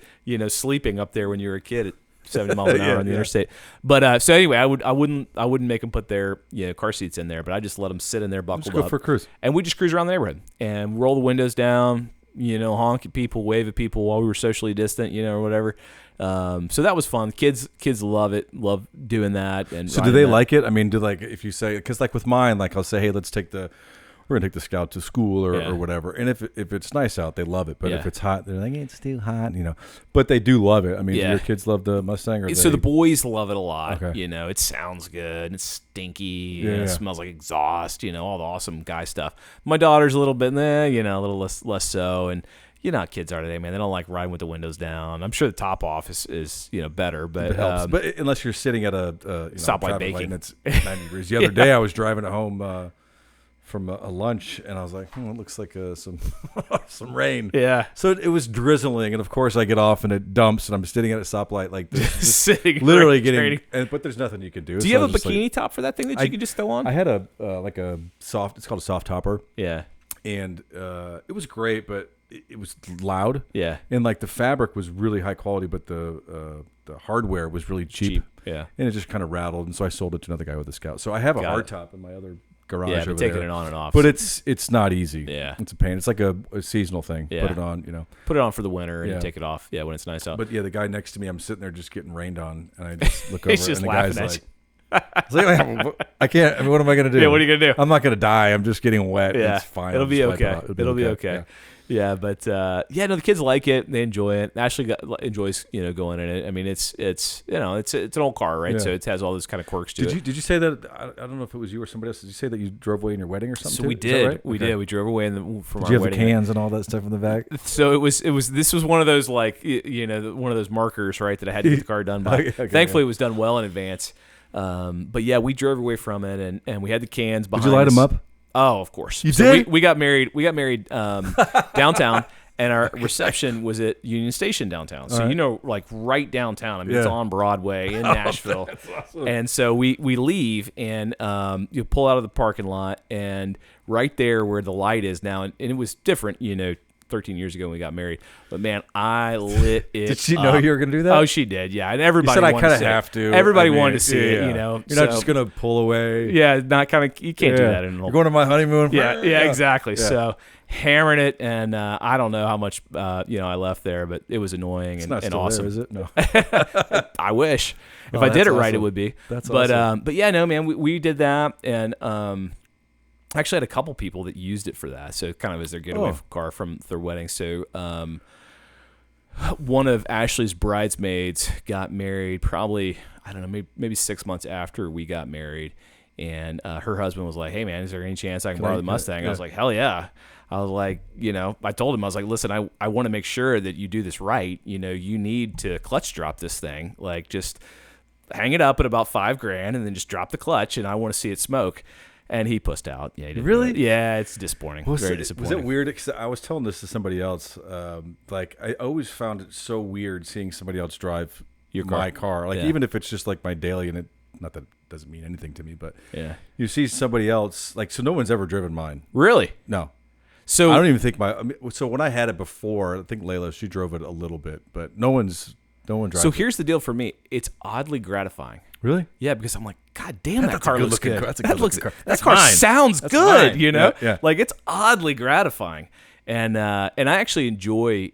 sleeping up there when you were a kid at 70 miles an hour on the interstate. But so anyway, I wouldn't make them put their car seats in there, but I just let them sit in there buckled up. Just go for a cruise. And we just cruise around the neighborhood and roll the windows down, honk at people, wave at people while we were socially distant, or whatever. So that was fun. Kids love it, love doing that. And so do they like it? I mean, if you say, because like with mine, like I'll say, hey, we're gonna take the Scout to school or whatever. And if it's nice out, they love it. But if it's hot, they're like, it's too hot, But they do love it. I mean, do your kids love the Mustang? So the boys love it a lot. Okay. It sounds good. It's stinky. It smells like exhaust. All the awesome guy stuff. My daughter's a little bit, a little less so. And you know how kids are today, man. They don't like riding with the windows down. I'm sure the top off is better, but it helps. But unless you're sitting at a stoplight baking, and it's 90 degrees. The other day I was driving at home from a lunch, and I was like, it looks like some rain. Yeah. So it was drizzling, and of course I get off and it dumps, and I'm sitting at a stoplight like this, sitting, literally getting. But there's nothing you can do. Do you have a bikini top for that thing that you can just throw on? I had a soft. It's called a soft topper. Yeah. And it was great, but it was loud. Yeah. And like the fabric was really high quality, but the hardware was really cheap. Yeah. And it just kind of rattled, and so I sold it to another guy with a Scout. So I have a hard top in my other garage. Yeah, over taking there. it on and off. But it's not easy. Yeah. It's a pain. It's like a seasonal thing. Yeah. Put it on, Put it on for the winter and take it off. Yeah, when it's nice out. But yeah, the guy next to me, I'm sitting there just getting rained on, and I just look over, He's just and the laughing guy's at like, I can't. I mean, what am I going to do? Yeah, what are you going to do? I'm not going to die. I'm just getting wet. Yeah. It's fine. It'll be okay. It'll be okay. Yeah, but the kids like it. They enjoy it. Ashley enjoys going in it. I mean, it's an old car, right? Yeah. So it has all those kind of quirks to it. Did you say that? I don't know if it was you or somebody else. Did you say that you drove away in your wedding or something? So too? we did. Right? We did. We drove away from our wedding. Did you have the cans and all that stuff in the back? So this was one of those one of those markers, right, that I had to get the car done by. Thankfully, it was done well in advance. But yeah, we drove away from it, and we had the cans behind. Did you light us. them up? Oh, of course. You did? We got married. We got married downtown, and our reception was at Union Station downtown. So like right downtown. I mean, it's on Broadway in Nashville. That's awesome. And so we leave, and you pull out of the parking lot, and right there where the light is now, and it was different, 13 years ago when we got married. But man, I lit it. Did she know you were going to do that? Oh, she did. Yeah, and everybody. You said wanted I kind of have to. Everybody wanted to see it. You're not just going to pull away. Yeah, not kind of. You can't do that in an old. You're going to my honeymoon. Yeah, exactly. Yeah. So hammering it, and I don't know how much I left there, but it was annoying it's not and still awesome. There, is it? No. I wish if I did it right, awesome. it would be. That's awesome. Awesome. But yeah, no, man, we did that, and actually had a couple people that used it for that. So kind of as their getaway car from their wedding. So one of Ashley's bridesmaids got married probably, I don't know, maybe 6 months after we got married. And her husband was like, hey, man, is there any chance I can borrow the Mustang? I was like, hell yeah. I was like, I told him, I was like, listen, I want to make sure that you do this right. You need to clutch drop this thing. Like, just hang it up at about $5,000 and then just drop the clutch, and I want to see it smoke. And he pussed out. Yeah, he didn't really? Yeah, it's disappointing. Very disappointing. Was it weird? 'Cause I was telling this to somebody else. Like, I always found it so weird seeing somebody else drive my car. Like, even if it's just like my daily, and not that it doesn't mean anything to me, but you see somebody else, like, so no one's ever driven mine. Really? No. So I don't even think so when I had it before, I think Layla, she drove it a little bit, but no one drives So here's the deal for me. It's oddly gratifying. Really? Yeah, because I'm like, God damn, that car looks good. That's a good looking car. That car sounds good, mine. Yeah. Like, it's oddly gratifying. And I actually enjoy,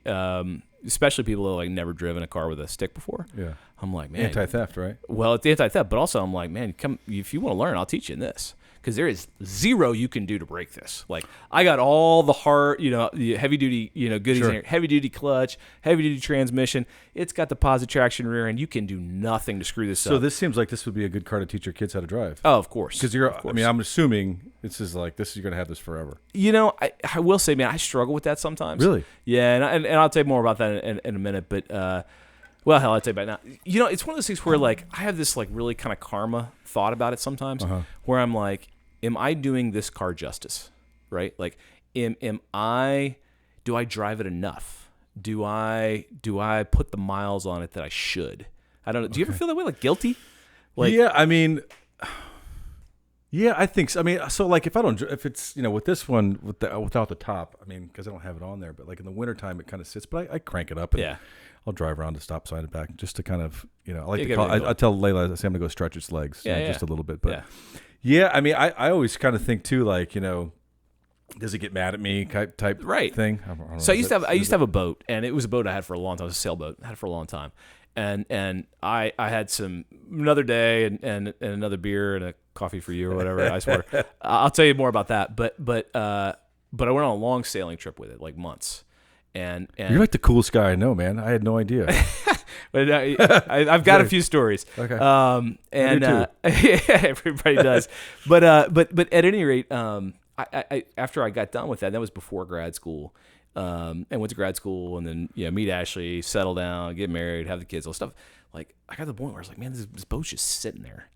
especially people who like never driven a car with a stick before. Yeah. I'm like, man. Anti-theft, right? Well, it's anti-theft, but also I'm like, man, come if you want to learn, I'll teach you in this. Because there is zero you can do to break this. Like, I got all the hard, the heavy duty, goodies in here. Heavy duty clutch, heavy duty transmission. It's got the positive traction rear end. You can do nothing to screw this up. So this seems like this would be a good car to teach your kids how to drive. Oh, of course. Because I'm assuming you're going to have this forever. I will say, man, I struggle with that sometimes. Really? Yeah, and I'll tell you more about that in a minute. But well, hell, I'll tell you about it now. It's one of those things where like I have this like really kind of karma thought about it sometimes, where I'm like, am I doing this car justice, right? Like, do I drive it enough? Do I put the miles on it that I should? I don't know. Do you ever feel that way, like guilty? Like, yeah, I mean, yeah, I think so. I mean, so like if it's with this one without the top, I mean, because I don't have it on there, but like in the wintertime it kind of sits, but I crank it up and I'll drive around the stop sign and back just to kind of I like to call. I tell Layla, I say I'm gonna go stretch its legs, just a little bit, but. Yeah, I mean, I always kind of think too, like, does it get mad at me type thing? I don't know. So I used to have a boat, and it was a boat I had for a long time. It was a sailboat. I had it for a long time, and I had another day and another beer and a coffee for you or whatever. I swear, I'll tell you more about that. But I went on a long sailing trip with it, like months. And you're like the coolest guy I know, man. I had no idea. But I've got a few stories. Okay. And everybody does. But at any rate, I after I got done with that was before grad school. And went to grad school, and then meet Ashley, settle down, get married, have the kids, all stuff. Like, I got to the point where I was like, man, this boat's just sitting there,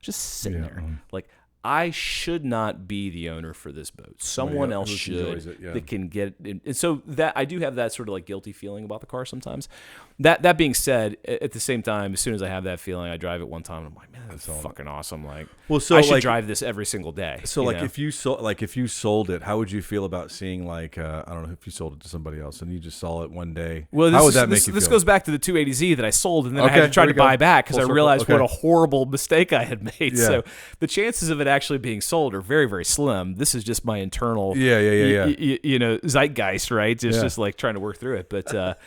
there. Like, I should not be the owner for this boat. Someone else should that can get it. And so that I do have that sort of like guilty feeling about the car sometimes. That being said, at the same time, as soon as I have that feeling, I drive it one time and I'm like, man, that's fucking awesome. Like, so I should drive this every single day. So if you sold it, how would you feel about seeing like I don't know if you sold it to somebody else and you just saw it one day? Well, how would that make you feel? This goes back to the 280Z that I sold and then I had to try to buy back because I realized what a horrible mistake I had made. Yeah. So the chances of it actually being sold are very, very slim. This is just my internal zeitgeist, right? Just like trying to work through it. But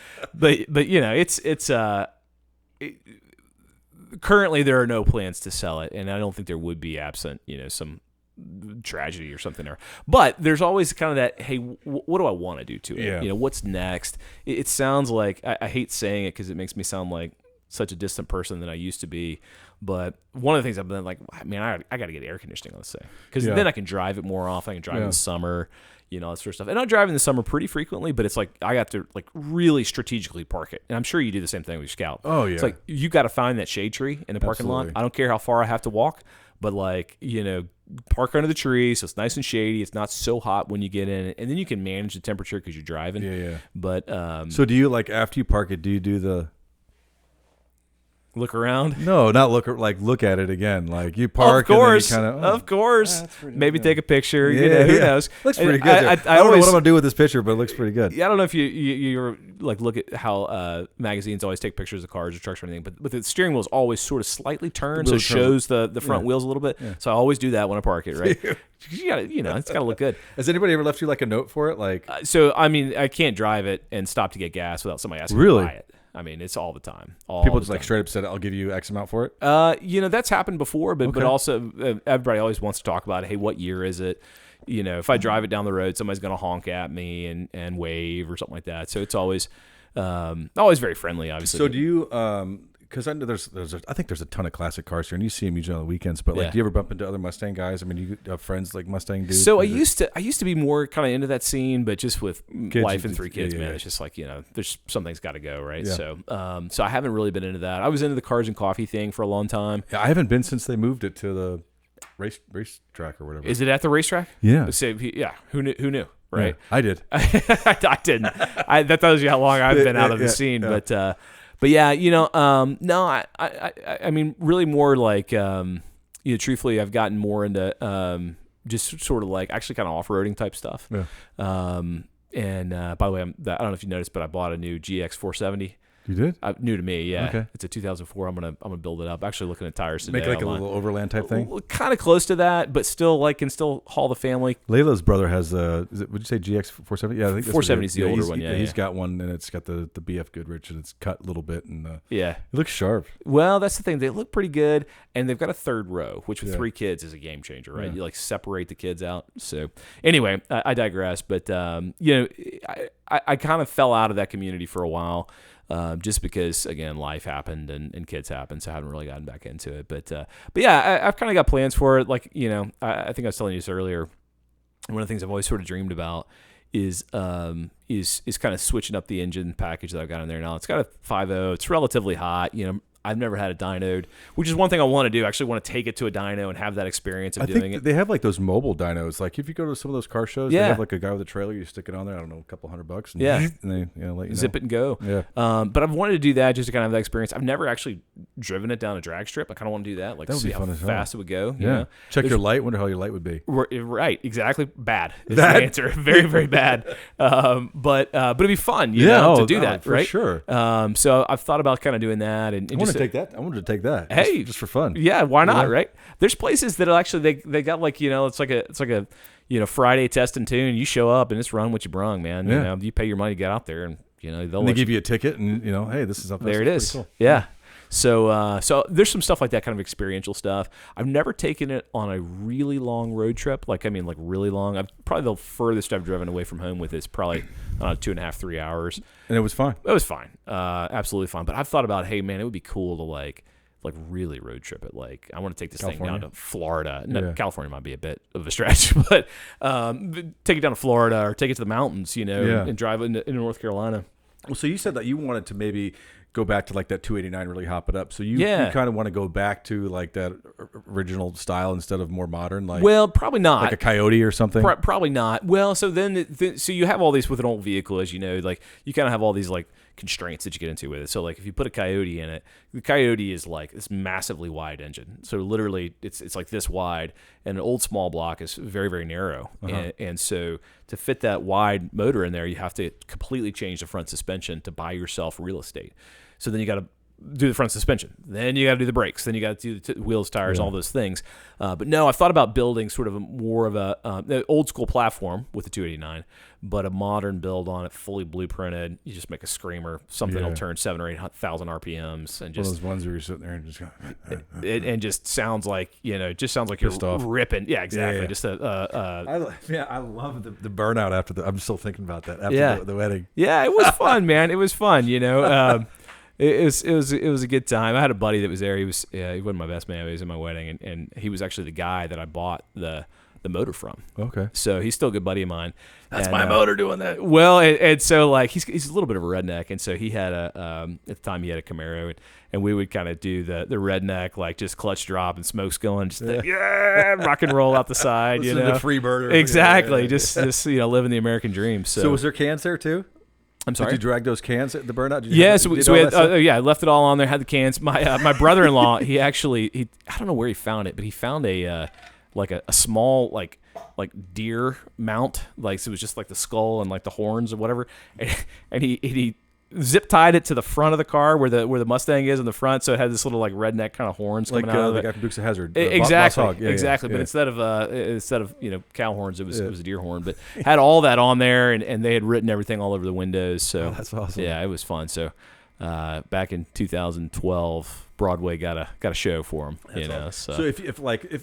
it's currently there are no plans to sell it, and I don't think there would be absent some tragedy or something there. But there's always kind of that, hey, what do I want to do to it? Yeah. What's next? It sounds like I hate saying it because it makes me sound like such a distant person than I used to be. But one of the things I've been like, man, I got to get air conditioning on this thing because then I can drive it more often. I can drive in the summer, that sort of stuff. And I drive in the summer pretty frequently, but it's like I got to like really strategically park it. And I'm sure you do the same thing with your Scout. Oh yeah, it's like you got to find that shade tree in the parking lot. I don't care how far I have to walk, but like park under the tree so it's nice and shady. It's not so hot when you get in, and then you can manage the temperature because you're driving. Yeah. But so do you like after you park it? Do you do the look around? No, not look at it again. Like you park, of course, and then you kind of course. Maybe take a picture. Yeah, who knows? Looks pretty good. I don't know what I'm gonna do with this picture, but it looks pretty good. Yeah, I don't know if you like look at how magazines always take pictures of cars or trucks or anything, but the steering wheel is always sort of slightly turned, so it shows the front wheels a little bit. Yeah. So I always do that when I park it, right? You got to, it's got to look good. Has anybody ever left you like a note for it? Like, so I mean, I can't drive it and stop to get gas without somebody asking me to buy it. I mean, it's all the time. People just like straight up said, "I'll give you X amount for it." That's happened before, but also everybody always wants to talk about, hey, what year is it? If I drive it down the road, somebody's going to honk at me and wave or something like that. So it's always Always very friendly, obviously. So do you? Because I know I think there's a ton of classic cars here, and you see them usually on the weekends. But like, do you ever bump into other Mustang guys? I mean, you have friends like Mustang dudes. So I used to be more kind of into that scene, but just with wife and 3 kids, man, it's just like there's something's got to go, right? Yeah. So I haven't really been into that. I was into the cars and coffee thing for a long time. Yeah, I haven't been since they moved it to the racetrack or whatever. Is it at the racetrack? Yeah. So, yeah. Who knew? Right. Yeah, I did. I didn't. That tells you how long I've been out of the scene, But yeah, no, I mean, really more like, truthfully, I've gotten more into just sort of like actually kind of off-roading type stuff. Yeah. And by the way, I don't know if you noticed, but I bought a new GX 470. You did? New to me, yeah. Okay. It's a 2004. I'm gonna build it up. Actually, looking at tires today. Make like a little overland type thing. Kind of close to that, but still can still haul the family. Layla's brother has would you say GX 470? Yeah, I think 470 is the older one. Yeah, he's got one, and it's got the BF Goodrich, and it's cut a little bit, and it looks sharp. Well, that's the thing. They look pretty good, and they've got a third row, which with 3 kids is a game changer, right? You like separate the kids out. So anyway, I digress, but I kind of fell out of that community for a while. Just because, again, life happened and kids happened, so I haven't really gotten back into it. But yeah, I've kind of got plans for it. Like, I think I was telling you this earlier. One of the things I've always sort of dreamed about is kind of switching up the engine package that I've got in there now. It's got a 5.0. It's relatively hot. I've never had a dynoed, which is one thing I want to do. I actually want to take it to a dyno and have that experience of doing it. They have like those mobile dynos. Like if you go to some of those car shows, they have like a guy with a trailer. You stick it on there. I don't know, a couple $100, and they let you zip it and go. Yeah. But I've wanted to do that just to kind of have that experience. I've never actually driven it down a drag strip. I kind of want to do that, like that would see be how fast it would go. Yeah. Check your light. Wonder how your light would be. Right. Exactly. Bad is the answer. Very, very bad. But it'd be fun, to do that, for right? Sure. So I've thought about kind of doing that, and I want to take that. I wanted to take that. Hey, just for fun. Yeah, why not? Right? There's places that actually they got like it's like a Friday test and tune. You show up and it's run what you brung, man. Yeah. You pay your money to get out there, and they give you a ticket, and hey, this is up there. It is. Cool. Yeah. So there's some stuff like that, kind of experiential stuff. I've never taken it on a really long road trip. Like really long. Probably the furthest I've driven away from home with is probably 2.5, 3 hours. And it was fine. It was fine. Absolutely fine. But I've thought about, hey man, it would be cool to like really road trip it. Like I want to take this thing down to Florida. California might be a bit of a stretch, but take it down to Florida or take it to the mountains, and drive into North Carolina. Well, so you said that you wanted to maybe go back to like that 289, really hop it up. So you kind of want to go back to like that original style instead of more modern, like probably not like a Coyote or something. Probably not. Well, so then so you have all these with an old vehicle, as you know, like you kind of have all these like constraints that you get into with it. So like if you put a Coyote in it, the Coyote is like this massively wide engine. So literally it's like this wide, and an old small block is very, very narrow. And so to fit that wide motor in there, you have to completely change the front suspension to buy yourself real estate. So then you got to do the front suspension. Then you got to do the brakes. Then you got to do the wheels, tires, all those things. But no, I've thought about building sort of more of a old school platform with the 289, but a modern build on it, fully blueprinted. You just make a screamer. Something will turn 7,000 or 8,000 RPMs, and just one of those ones where you're sitting there and just go, and just sounds like you're ripping. Yeah, exactly. Yeah. Just I love the burnout after I'm still thinking about that after the wedding. Yeah, it was fun, man. It was fun. It was a good time. I had a buddy that was there. He wasn't my best man. He was in my wedding, and he was actually the guy that I bought the motor from. Okay. So he's still a good buddy of mine. That's my motor doing that. Well, and so like he's a little bit of a redneck, and so he had at the time he had a Camaro, and we would kind of do the redneck, like just clutch drop and smokes going, just rock and roll out the side, the Freebird. Exactly. Just living the American dream. So was there cans there too? I'm sorry. Did you drag those cans at the burnout? So we had, I left it all on there. Had the cans. My brother-in-law, he I don't know where he found it, but he found a small like deer mount, like so it was just like the skull and like the horns or whatever, and he zip tied it to the front of the car where the Mustang is in the front, so it had this little like redneck kind of horns coming out of it. Like after Dukes of Hazzard. Exactly. Exactly. But instead of cow horns, it was a deer horn. But had all that on there, and they had written everything all over the windows. So that's awesome. Yeah, it was fun. So back in 2012, Broadway got a show for him. Awesome. So if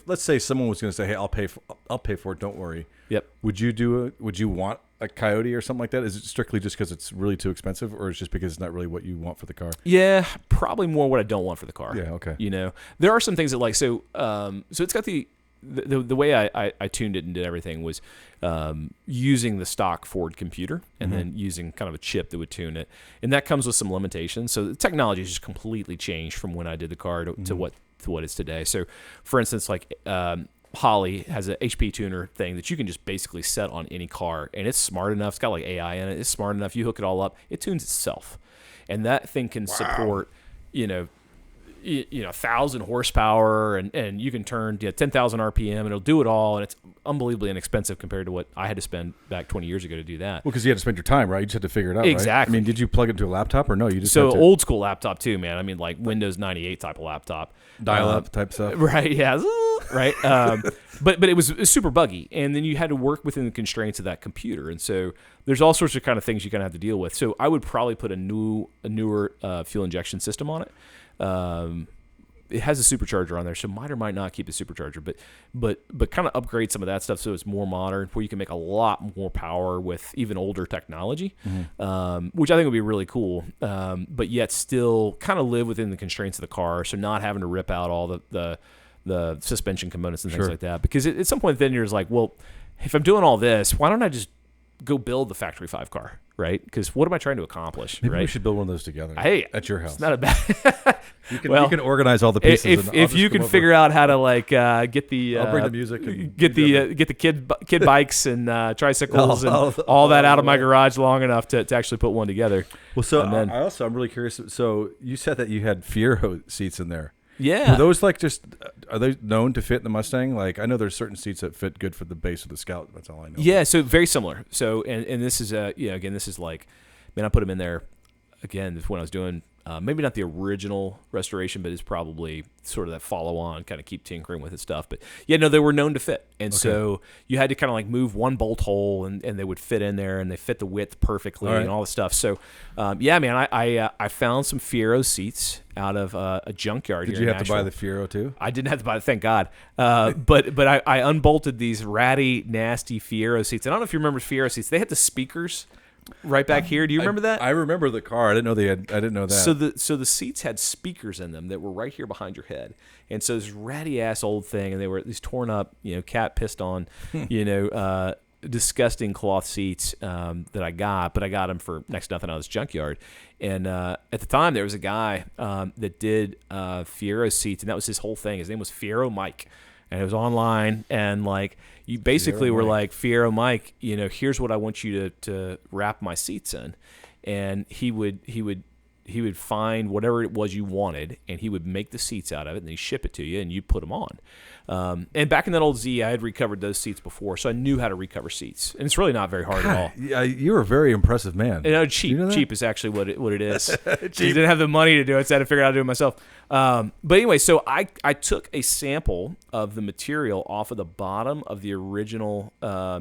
let's say someone was going to say, hey, I'll pay for it, don't worry. Yep. Would you want a Coyote or something like that? Is it strictly just because it's really too expensive, or is it just because it's not really what you want for the car? Yeah, probably more what I don't want for the car. Yeah, okay. There are some things that like so it's got the way I tuned it and did everything was using the stock Ford computer and then using kind of a chip that would tune it, and that comes with some limitations. So the technology has just completely changed from when I did the car to what it's today. So, for instance, like Holly has an HP tuner thing that you can just basically set on any car, and it's smart enough. It's got like AI in it. It's smart enough. You hook it all up, it tunes itself, and that thing can support 1,000 horsepower, and you can turn 10,000 RPM, and it'll do it all, and it's unbelievably inexpensive compared to what I had to spend back 20 years ago to do that. Well, because you had to spend your time, right? You just had to figure it out, exactly. Right? I mean, did you plug it into a laptop or no? You just old school laptop too, man. I mean, like Windows 98 type of laptop, dial-up type stuff, right? Yeah, right. But it was super buggy, and then you had to work within the constraints of that computer, and so there's all sorts of kind of things you kind of have to deal with. So I would probably put a newer fuel injection system on it. It has a supercharger on there, so might or might not keep the supercharger, but kind of upgrade some of that stuff so it's more modern, where you can make a lot more power with even older technology, which I think would be really cool. But yet still kind of live within the constraints of the car, so not having to rip out all the suspension components and things like that. Because at some point then you're just like, well, if I'm doing all this, why don't I just go build the factory 5 car, right? Because what am I trying to accomplish? Maybe right? we should build one of those together. Hey, at your house. It's not a bad. You can organize all the pieces. If you can figure out how to like get the I'll bring the music, and get the kid bikes and tricycles and all that out of my garage long enough to actually put one together. Well, so I'm really curious. So you said that you had Fiero seats in there. Yeah. Were those are they known to fit in the Mustang? Like, I know there's certain seats that fit good for the base of the Scout. That's all I know. Yeah, so very similar. So, and this is, again, this is like, man, I put them in there, again, when I was doing, maybe not the original restoration, but it's probably sort of that follow-on, kind of keep tinkering with it stuff. But, yeah, no, they were known to fit. And so you had to kind of like move one bolt hole, and they would fit in there, and they fit the width perfectly and all the stuff. So, yeah, man, I found some Fiero seats out of a junkyard. Did here you in have to buy the Fiero too? I didn't have to buy it, thank God. But I unbolted these ratty, nasty Fiero seats. And I don't know if you remember Fiero seats. They had the speakers right back here. Do you remember that? I remember the car. I didn't know they had. I didn't know that. So the seats had speakers in them that were right here behind your head. And so this ratty ass old thing, and they were these torn up, cat pissed on, disgusting cloth seats that I got, but I got them for next to nothing out of this junkyard. And at the time, there was a guy that did Fiero seats, and that was his whole thing. His name was Fiero Mike, and it was online. And like you basically were like, Fiero Mike, here's what I want you to wrap my seats in, and he would find whatever it was you wanted, and he would make the seats out of it, and he'd ship it to you, and you'd put them on. And back in that old Z, I had recovered those seats before, so I knew how to recover seats, and it's really not very hard at all. Yeah, you're a very impressive man. Cheap is actually what it is. He didn't have the money to do it, so I had to figure out how to do it myself. But anyway, so I took a sample of the material off of the bottom of the original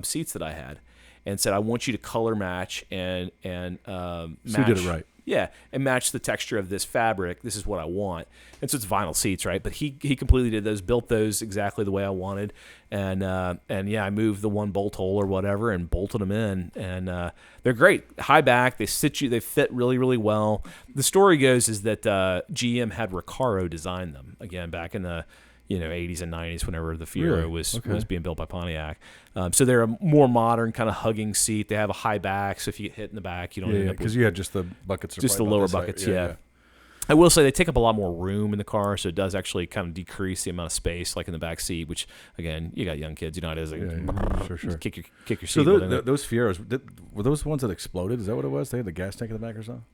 seats that I had, and said, I want you to color match and match. So you did it right. Yeah, and match the texture of this fabric. This is what I want. And so it's vinyl seats, right? But he completely did those, built those exactly the way I wanted. And yeah, I moved the one bolt hole or whatever and bolted them in. And they're great. High back, they fit really, really well. The story goes is that GM had Recaro design them, again, back in the 80s and 90s, whenever the Fiero was being built by Pontiac. So they're a more modern kind of hugging seat. They have a high back, so if you get hit in the back, you don't end up because you had just the buckets. Just the lower buckets, yeah. I will say they take up a lot more room in the car, so it does actually kind of decrease the amount of space, like in the back seat. Which, again, you got young kids, you know how it is. Like, sure. Kick your seat. So those Fieros, were those the ones that exploded? Is that what it was? They had the gas tank in the back or something?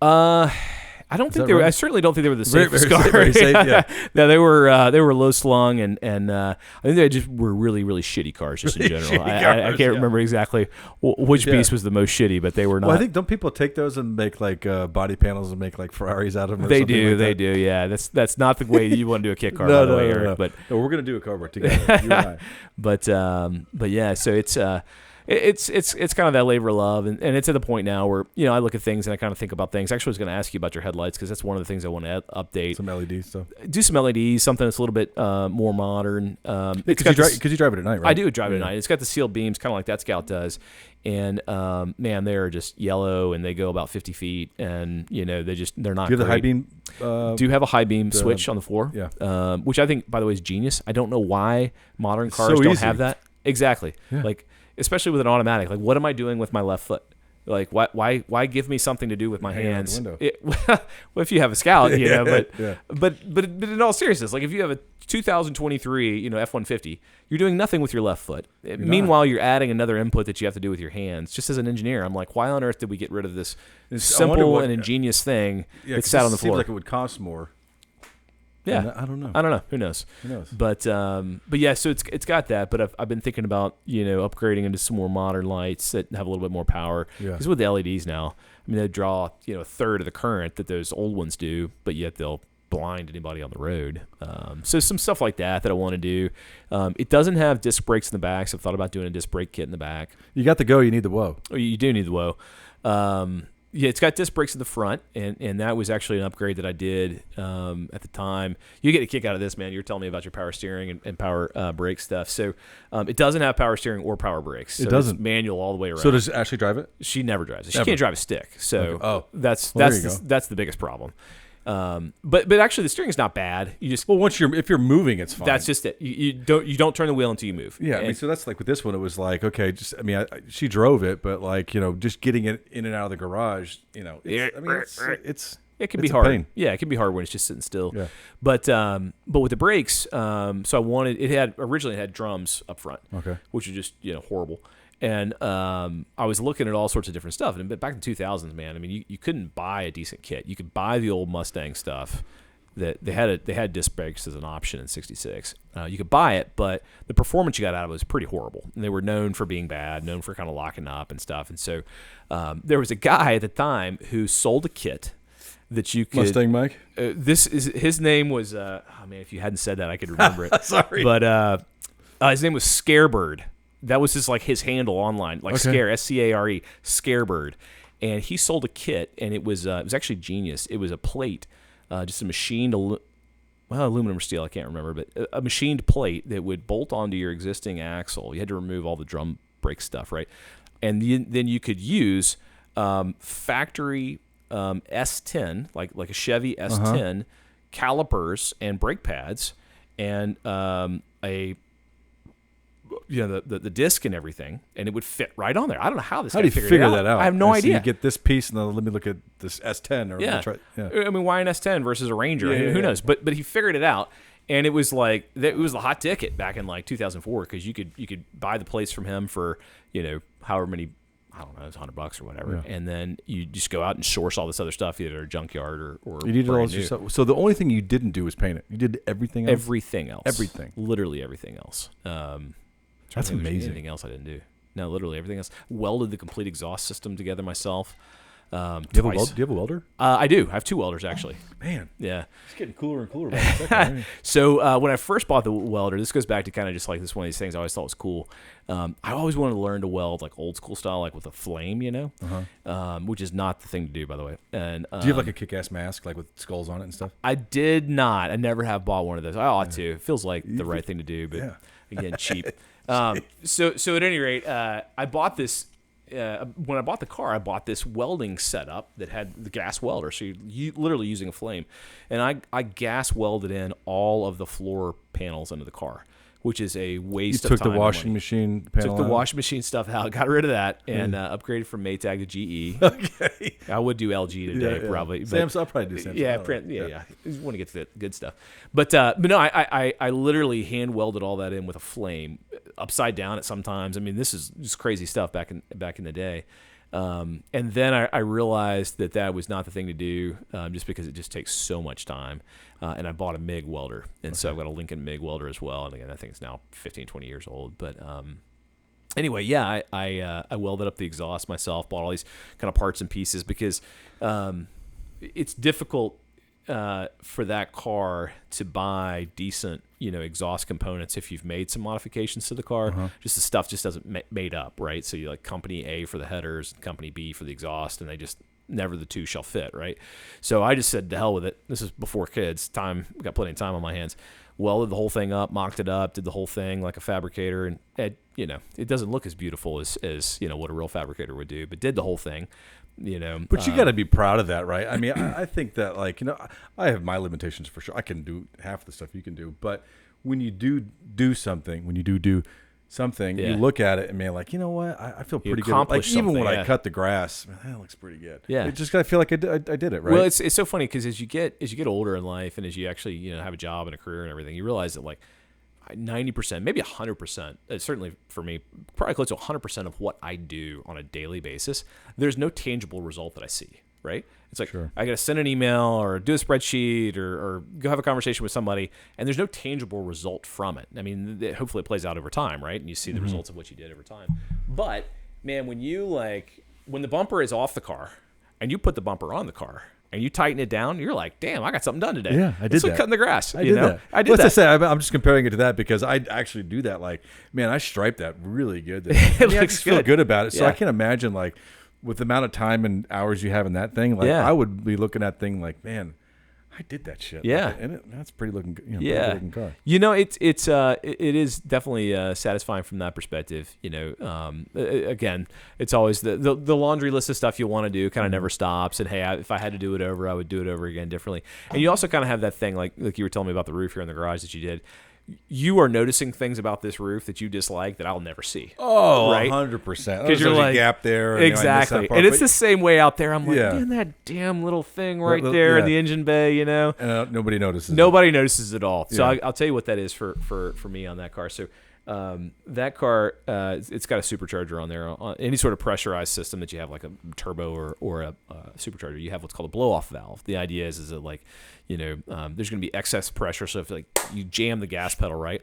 I don't think they were. Right? I certainly don't think they were the safest car. Very safe, yeah. No, they were low slung, and I think they just were really, really shitty cars just in general. I can't remember exactly which piece was the most shitty, but they were not. Well, I think don't people take those and make like body panels and make like Ferraris out of them? They do. Yeah, that's not the way you want to do a kit car, by the way, Eric. But we're gonna do a car together, you and I. But yeah, so it's. it's kind of that labor of love, and it's at the point now where I look at things and I kind of think about things. Actually, I was going to ask you about your headlights because that's one of the things I want to update. Some LED stuff. Do some LEDs, something that's a little bit more modern. Because you drive it at night, right? I do drive it at night. It's got the sealed beams, kind of like that Scout does, and man, they're just yellow and they go about 50 feet, and they're not. Do you have the high beam? Do have a high beam switch on the floor? Yeah. Which I think, by the way, is genius. I don't know why modern cars don't have that. Exactly. Yeah. Like, especially with an automatic. Like, what am I doing with my left foot? Like, why give me something to do with my hands? Well, if you have a Scout, but yeah. but in all seriousness, like if you have a 2023, F-150, you're doing nothing with your left foot. Meanwhile, you're adding another input that you have to do with your hands. Just as an engineer, I'm like, why on earth did we get rid of this simple and ingenious thing that sat on the floor? Seems like it would cost more. Yeah, I don't know. Who knows? But yeah, so it's got that. But I've been thinking about upgrading into some more modern lights that have a little bit more power. Because with the LEDs now, I mean they draw a third of the current that those old ones do, but yet they'll blind anybody on the road. So some stuff like that I want to do. It doesn't have disc brakes in the back, so I've thought about doing a disc brake kit in the back. You got the Go, you need the Whoa. Oh, you do need the Whoa. Yeah, it's got disc brakes in the front, and that was actually an upgrade that I did at the time. You get a kick out of this, man. You were telling me about your power steering and power brake stuff. So it doesn't have power steering or power brakes. So it doesn't. It's manual all the way around. So does Ashley drive it? She never drives it. She Never. can't drive a stick. So that's the biggest problem. But actually the steering is not bad. You just if you're moving, it's fine. That's just it. You don't turn the wheel until you move. Yeah, I mean, so that's like with this one, it was like, okay, she drove it, but like just getting it in and out of the garage, it can be hard. Pain. Yeah, it can be hard when it's just sitting still. Yeah. But with the brakes, so I wanted originally it had drums up front, which are just horrible. And I was looking at all sorts of different stuff. And back in the 2000s, man, I mean, you couldn't buy a decent kit. You could buy the old Mustang stuff. That they had disc brakes as an option in '66. You could buy it, but the performance you got out of it was pretty horrible. And they were known for being bad, known for kind of locking up and stuff. And so there was a guy at the time who sold a kit that you could Mustang Mike. His name was man, if you hadn't said that, I could remember it. Sorry, but his name was Scarebird. That was just like his handle online, like Scare, S-C-A-R-E, Scarebird. And he sold a kit, and it was actually genius. It was a plate, just a machined, aluminum or steel, I can't remember, but a machined plate that would bolt onto your existing axle. You had to remove all the drum brake stuff, right? And then you could use factory S10, like a Chevy S10, calipers and brake pads, and the disc and everything, and it would fit right on there. I don't know how this. How do you figure that out? I have no idea. You get this piece, and then let me look at this S10. I mean, why an S10 versus a Ranger? Who knows? But he figured it out, and it was like it was the hot ticket back in like 2004 because you could buy the plates from him for however many. I don't know, it was $100 or whatever, and then you just go out and source all this other stuff either at a junkyard or you did all this yourself. So the only thing you didn't do was paint it. You did everything else. Everything, literally everything else. That's amazing. Anything else I didn't do? No, literally everything else. Welded the complete exhaust system together myself. Do you have a welder? I do. I have two welders actually. Man, yeah, it's getting cooler and cooler. By So when I first bought the welder, this goes back to kind of just like this one of these things I always thought was cool. I always wanted to learn to weld like old school style, like with a flame, which is not the thing to do, by the way. And do you have like a kick-ass mask, like with skulls on it and stuff? I did not. I never have bought one of those. I ought to. It feels like the right thing to do, but again, cheap. So at any rate, I bought this. When I bought the car, I bought this welding setup that had the gas welder. So you're literally using a flame. And I gas welded in all of the floor panels into the car, which is a waste of time. You took the washing machine panel Took the washing machine stuff out, got rid of that, and upgraded from Maytag to GE. Okay. I would do LG today, probably. Samsung, I'll probably do Samsung. Yeah. You want to get to the good stuff. But no, I literally hand welded all that in with a flame, upside down at sometimes. I mean, this is just crazy stuff back in the day. And then I realized that was not the thing to do, just because it just takes so much time. And I bought a MIG welder. And so I've got a Lincoln MIG welder as well. And again, I think it's now 15, 20 years old. But anyway, yeah, I welded up the exhaust myself, bought all these kind of parts and pieces because it's difficult. for that car to buy decent, exhaust components, if you've made some modifications to the car, just the stuff just doesn't made up, right? So you like company A for the headers, company B for the exhaust, and they just never the two shall fit, right? So I just said, to hell with it. This is before kids. We got plenty of time on my hands. Welded the whole thing up, mocked it up, did the whole thing like a fabricator, and it doesn't look as beautiful as what a real fabricator would do, but did the whole thing. But you got to be proud of that, right? I mean, I think that I have my limitations for sure. I can do half the stuff you can do, but when you do something, you look at it and man, like, you know what? I feel pretty good. Like even when I cut the grass, man, that looks pretty good. Yeah, it just I feel like I did it right. Well, it's so funny because as you get older in life and as you actually have a job and a career and everything, you realize that like 90%, maybe 100%, certainly for me, probably close to 100% of what I do on a daily basis, there's no tangible result that I see, right? It's like, I got to send an email or do a spreadsheet or go have a conversation with somebody, and there's no tangible result from it. I mean, hopefully it plays out over time, right? And you see the results of what you did over time. But, man, when the bumper is off the car and you put the bumper on the car, and you tighten it down, you're like, damn, I got something done today. Yeah, I did it's that. Like cutting the grass. I did that. I say, I'm just comparing it to that because I actually do that. Like, man, I striped that really good. It looks I just feel good about it. So yeah. I can imagine, like, with the amount of time and hours you have in that thing, like, I would be looking at that thing like, man, I did that shit. Yeah, like, and that's pretty looking. Pretty good looking car. It is definitely satisfying from that perspective. Again, it's always the laundry list of stuff you want to do kind of never stops. And hey, if I had to do it over, I would do it over again differently. And you also kind of have that thing like you were telling me about the roof here in the garage that you did. You are noticing things about this roof that you dislike that I'll never see. Oh, right? 100%. Because you're like, a gap there. Exactly. And it's the same way out there. I'm like, man, that damn little thing right there in the engine bay, And nobody notices. Nobody notices it all. So I'll tell you what that is for me on that car. So that car, it's got a supercharger on there. On any sort of pressurized system that you have, like a turbo or a supercharger, you have what's called a blow-off valve. The idea is that like, there's going to be excess pressure. So if like you jam the gas pedal right,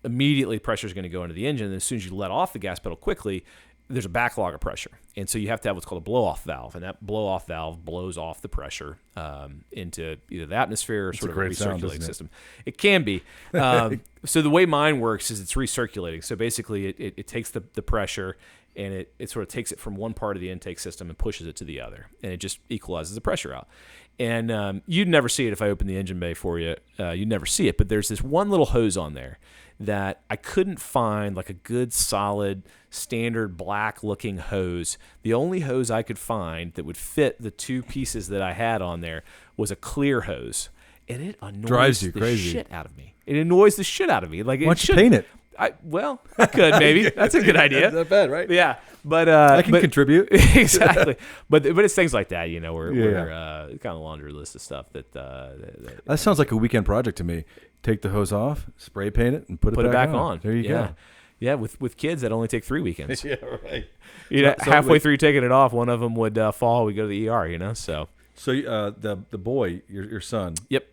immediately pressure is going to go into the engine. And as soon as you let off the gas pedal quickly, there's a backlog of pressure. And so you have to have what's called a blow-off valve. And that blow-off valve blows off the pressure into either the atmosphere or sort of a recirculating system. It can be. So the way mine works is it's recirculating. So basically it takes the pressure and it sort of takes it from one part of the intake system and pushes it to the other. And it just equalizes the pressure out. And you'd never see it if I opened the engine bay for you. You'd never see it. But there's this one little hose on there that I couldn't find like a good, solid, standard black-looking hose. The only hose I could find that would fit the two pieces that I had on there was a clear hose. And it annoys the shit out of me. It annoys the shit out of me. Like, why don't you paint it? I could maybe. That's a good idea. That's not bad, right? Yeah, but I can contribute exactly. But it's things like that, we're kind of laundry list of stuff that sounds like a weekend project to me. Take the hose off, spray paint it, and put it back on. There you go. Yeah, with kids that only take 3 weekends. Yeah, right. Halfway through taking it off, one of them would fall. We go to the ER. So. So the boy, your son. Yep.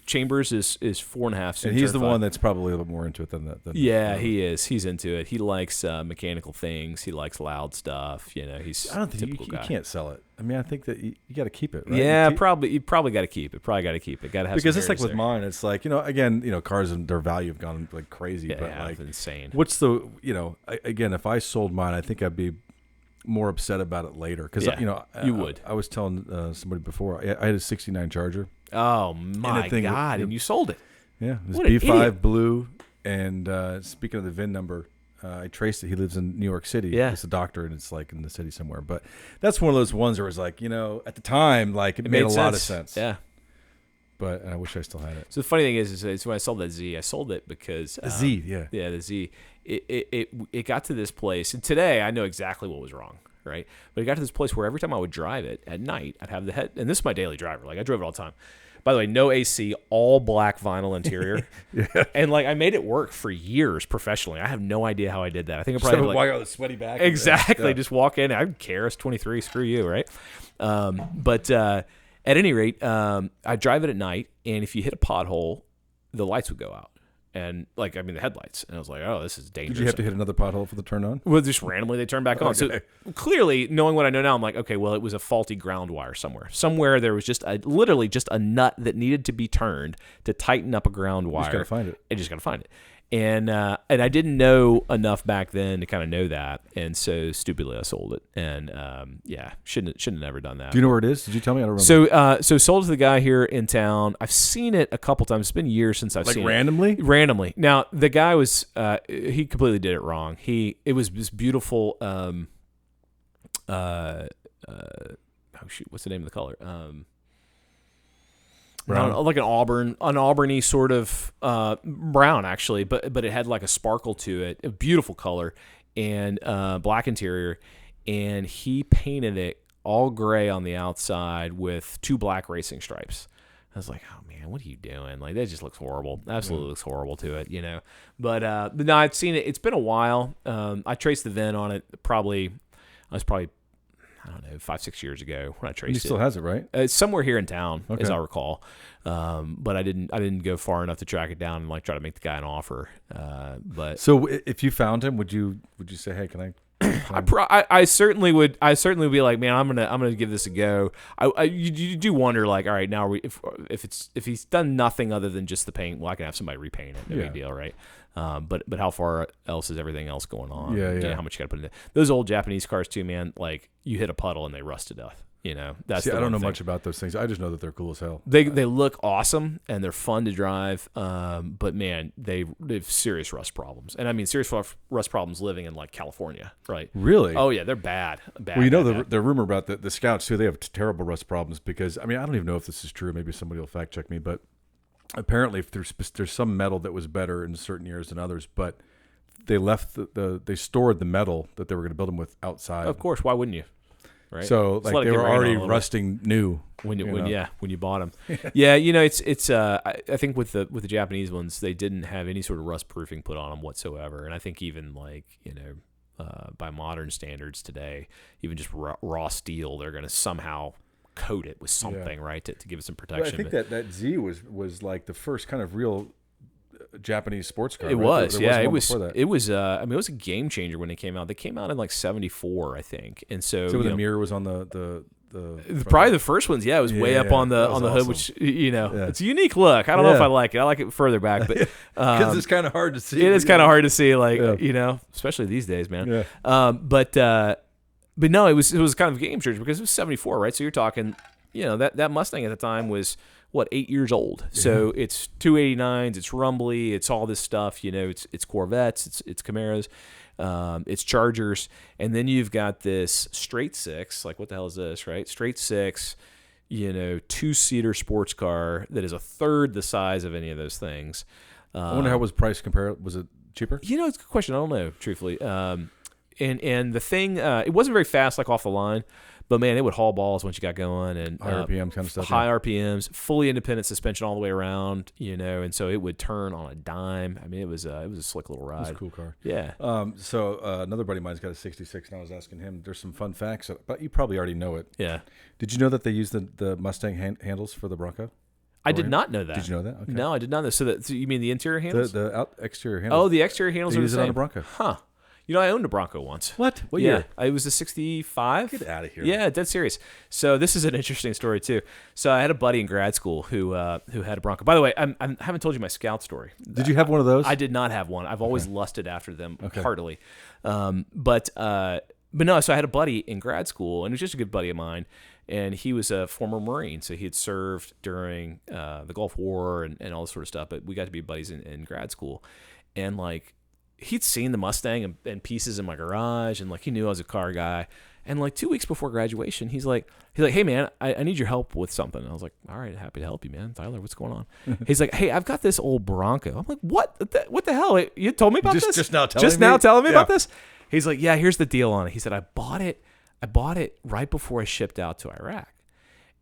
Chambers is 4.5. And he's the one that's probably a little bit more into it than that. He is. He's into it. He likes mechanical things. He likes loud stuff. He's. I don't think you can't sell it. I mean, I think that you got to keep it. Right? Yeah, you probably got to keep it. Got to have because it's like with mine. It's like again, cars and their value have gone like crazy. Yeah, but like insane. What's the again? If I sold mine, I think I'd be more upset about it later because you would. I was telling somebody before I had a '69 Charger. Oh my god! And you sold it. Yeah, it was B5 blue. And speaking of the VIN number, I traced it. He lives in New York City. Yeah, he's a doctor, and it's like in the city somewhere. But that's one of those ones where it's like at the time, like it made a lot of sense. Yeah. But I wish I still had it. So the funny thing is when I sold that Z, I sold it because the Z, yeah, the Z. It got to this place, and today I know exactly what was wrong, right? But it got to this place where every time I would drive it at night, I'd have the head, and this is my daily driver. Like I drove it all the time. By the way, no AC, all black vinyl interior, and like I made it work for years professionally. I have no idea how I did that. I think I probably walk out with a sweaty back. Exactly, just walk in. I don't care. It's 23. Screw you, right? But at any rate, I drive it at night, and if you hit a pothole, the lights would go out. And like, I mean, the headlights. And I was like, oh, this is dangerous. Did you have to hit another pothole for the turn on? Well, just randomly they turned back on. So clearly, knowing what I know now, I'm like, okay, well, it was a faulty ground wire somewhere. Somewhere there was literally just a nut that needed to be turned to tighten up a ground wire. You just got to find it. I just got to find it. And I didn't know enough back then to kind of know that, and so stupidly I sold it. And shouldn't have never done that. Do you know where it is? Did you tell me? I don't remember. So sold to the guy here in town. I've seen it a couple times. It's been years since I've seen randomly? it. Randomly. Now the guy was he completely did it wrong. It was this beautiful oh shoot, what's the name of the color? Brown. Like an auburny sort of brown, actually, but it had like a sparkle to it, a beautiful color, and black interior, and he painted it all gray on the outside with 2 black racing stripes. I was like, oh man, what are you doing? Like, that just looks horrible. Absolutely looks horrible to it, you know. But no, I've seen it. It's been a while. I traced the VIN on it. I was probably I don't know, 5-6 years ago when I traced it. He still has it, right? It's somewhere here in town, as I recall. But I didn't go far enough to track it down and like try to make the guy an offer. But so if you found him, would you say, hey, can I? I certainly would. I certainly would be like, man, I'm gonna give this a go. You do wonder, like, all right, now if he's done nothing other than just the paint, well, I can have somebody repaint it. No big deal, right? But how far else is everything else going on? Yeah. You know, how much you got to put in there? Those old Japanese cars too, man. Like, you hit a puddle and they rust to death. You know, that's. I don't know much about those things. I just know that they're cool as hell. They look awesome and they're fun to drive. But man, they have serious rust problems, and I mean serious rust problems living in like California, right? Really? Oh yeah, they're bad. Well, you know the rumor about the Scouts too. They have terrible rust problems because I mean I don't even know if this is true. Maybe somebody will fact check me, but apparently if there's some metal that was better in certain years than others, but they left they stored the metal that they were going to build them with outside. Of course, why wouldn't you? Right. So like they were already rusting new when you bought them. Yeah, you know it's I think with the Japanese ones they didn't have any sort of rust proofing put on them whatsoever, and I think even like by modern standards today, even just raw steel, they're going to somehow coat it with something, right, to give it some protection. But I think that Z was like the first kind of real Japanese sports car. It right? was, there it was. It was. I mean, it was a game changer when it came out. They came out in like '74, I think, and so the mirror was on the probably the first ones. Yeah, it was way up on the hood, awesome. Which it's a unique look. I don't know if I like it. I like it further back, but because it's kind of hard to see. It is kind of hard to see, like especially these days, man. Yeah. But no, it was kind of a game changer because it was '74, right? So you're talking, that Mustang at the time was. 8 years old? So it's 289s, it's rumbly, it's all this stuff. It's Corvettes, it's Camaros, it's Chargers, and then you've got this straight six. Like, what the hell is this, right? Straight six, 2-seater sports car that is a third the size of any of those things. I wonder how was price compared. Was it cheaper? It's a good question. I don't know, truthfully. And the thing, it wasn't very fast, like off the line. But man, it would haul balls once you got going, and high RPM kind of stuff. High RPMs, fully independent suspension all the way around, and so it would turn on a dime. I mean, it was a slick little ride. It was a cool car. Yeah. So another buddy of mine's got a '66, and I was asking him. There's some fun facts, but you probably already know it. Yeah. Did you know that they use the Mustang handles for the Bronco? I did not know that. Did you know that? Okay. No, I did not know. So you mean the interior handles? The exterior handles. Oh, the exterior handles they are use the it same. on a Bronco. Huh. I owned a Bronco once. What? What year? It was a 65. Get out of here. Yeah, dead serious. So this is an interesting story too. So I had a buddy in grad school who had a Bronco. By the way, I haven't told you my Scout story. Did you have one of those? I did not have one. I've always lusted after them heartily. But no. So I had a buddy in grad school, and he was just a good buddy of mine. And he was a former Marine, so he had served during the Gulf War and all this sort of stuff. But we got to be buddies in grad school, and like. He'd seen the Mustang and pieces in my garage, and like he knew I was a car guy. And like 2 weeks before graduation, he's like, hey man, I need your help with something. And I was like, all right, happy to help you, man. Tyler, what's going on? He's like, hey, I've got this old Bronco. I'm like, what the hell? You told me about this? Just now telling me about this? He's like, yeah, here's the deal on it. He said, I bought it right before I shipped out to Iraq.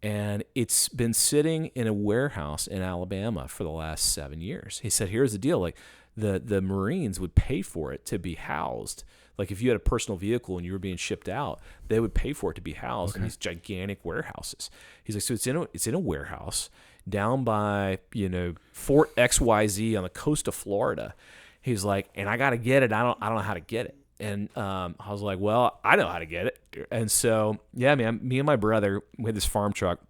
And it's been sitting in a warehouse in Alabama for the last 7 years. He said, here's the deal. Like, the Marines would pay for it to be housed. Like if you had a personal vehicle and you were being shipped out, they would pay for it to be housed in these gigantic warehouses. He's like, so it's in a warehouse. down by, Fort XYZ on the coast of Florida. He's like, and I got to get it. I don't know how to get it. And I was like, well, I know how to get it. And so, yeah, man, me and my brother, we had this farm truck.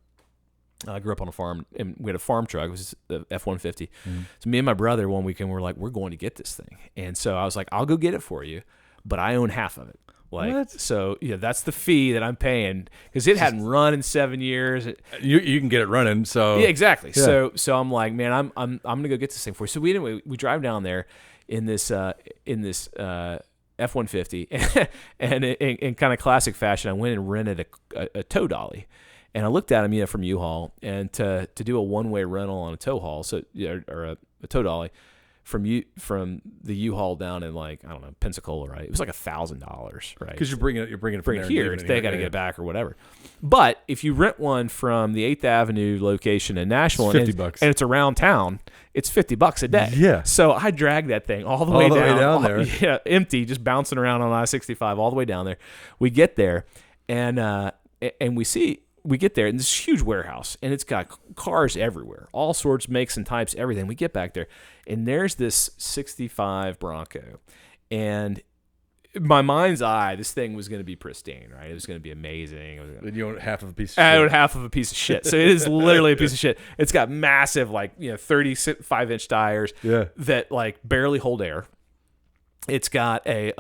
I grew up on a farm, and we had a farm truck. It was the F-150. So me and my brother one weekend were like, we're going to get this thing. And so I was like, I'll go get it for you, but I own half of it. Like, what? So that's the fee that I'm paying because it hadn't run in 7 years. You can get it running, so yeah, exactly. Yeah. So I'm like, man, I'm gonna go get this thing for you. So we drive down there in this F-150, and in kind of classic fashion, I went and rented a tow dolly. And I looked at him, from U-Haul, and to do a one-way rental on a tow haul, or a tow dolly, from the U-Haul down in Pensacola, right? It was like $1,000, right? Because you're bringing it from there here. They got to get it back or whatever. But if you rent one from the 8th Avenue location in Nashville, it's $50, and it's around town, it's $50 a day. Yeah. So I dragged that thing all the way down there. Yeah, empty, just bouncing around on I-65 all the way down there. We get there, and we get there, and this huge warehouse, and it's got cars everywhere, all sorts, makes and types, everything. We get back there, and there's this 65 Bronco, and in my mind's eye, this thing was going to be pristine, right? It was going to be amazing. And you own half of a piece of shit. I own half of a piece of shit. So it is literally a piece of shit. It's got massive, 35-inch tires that, barely hold air. It's got a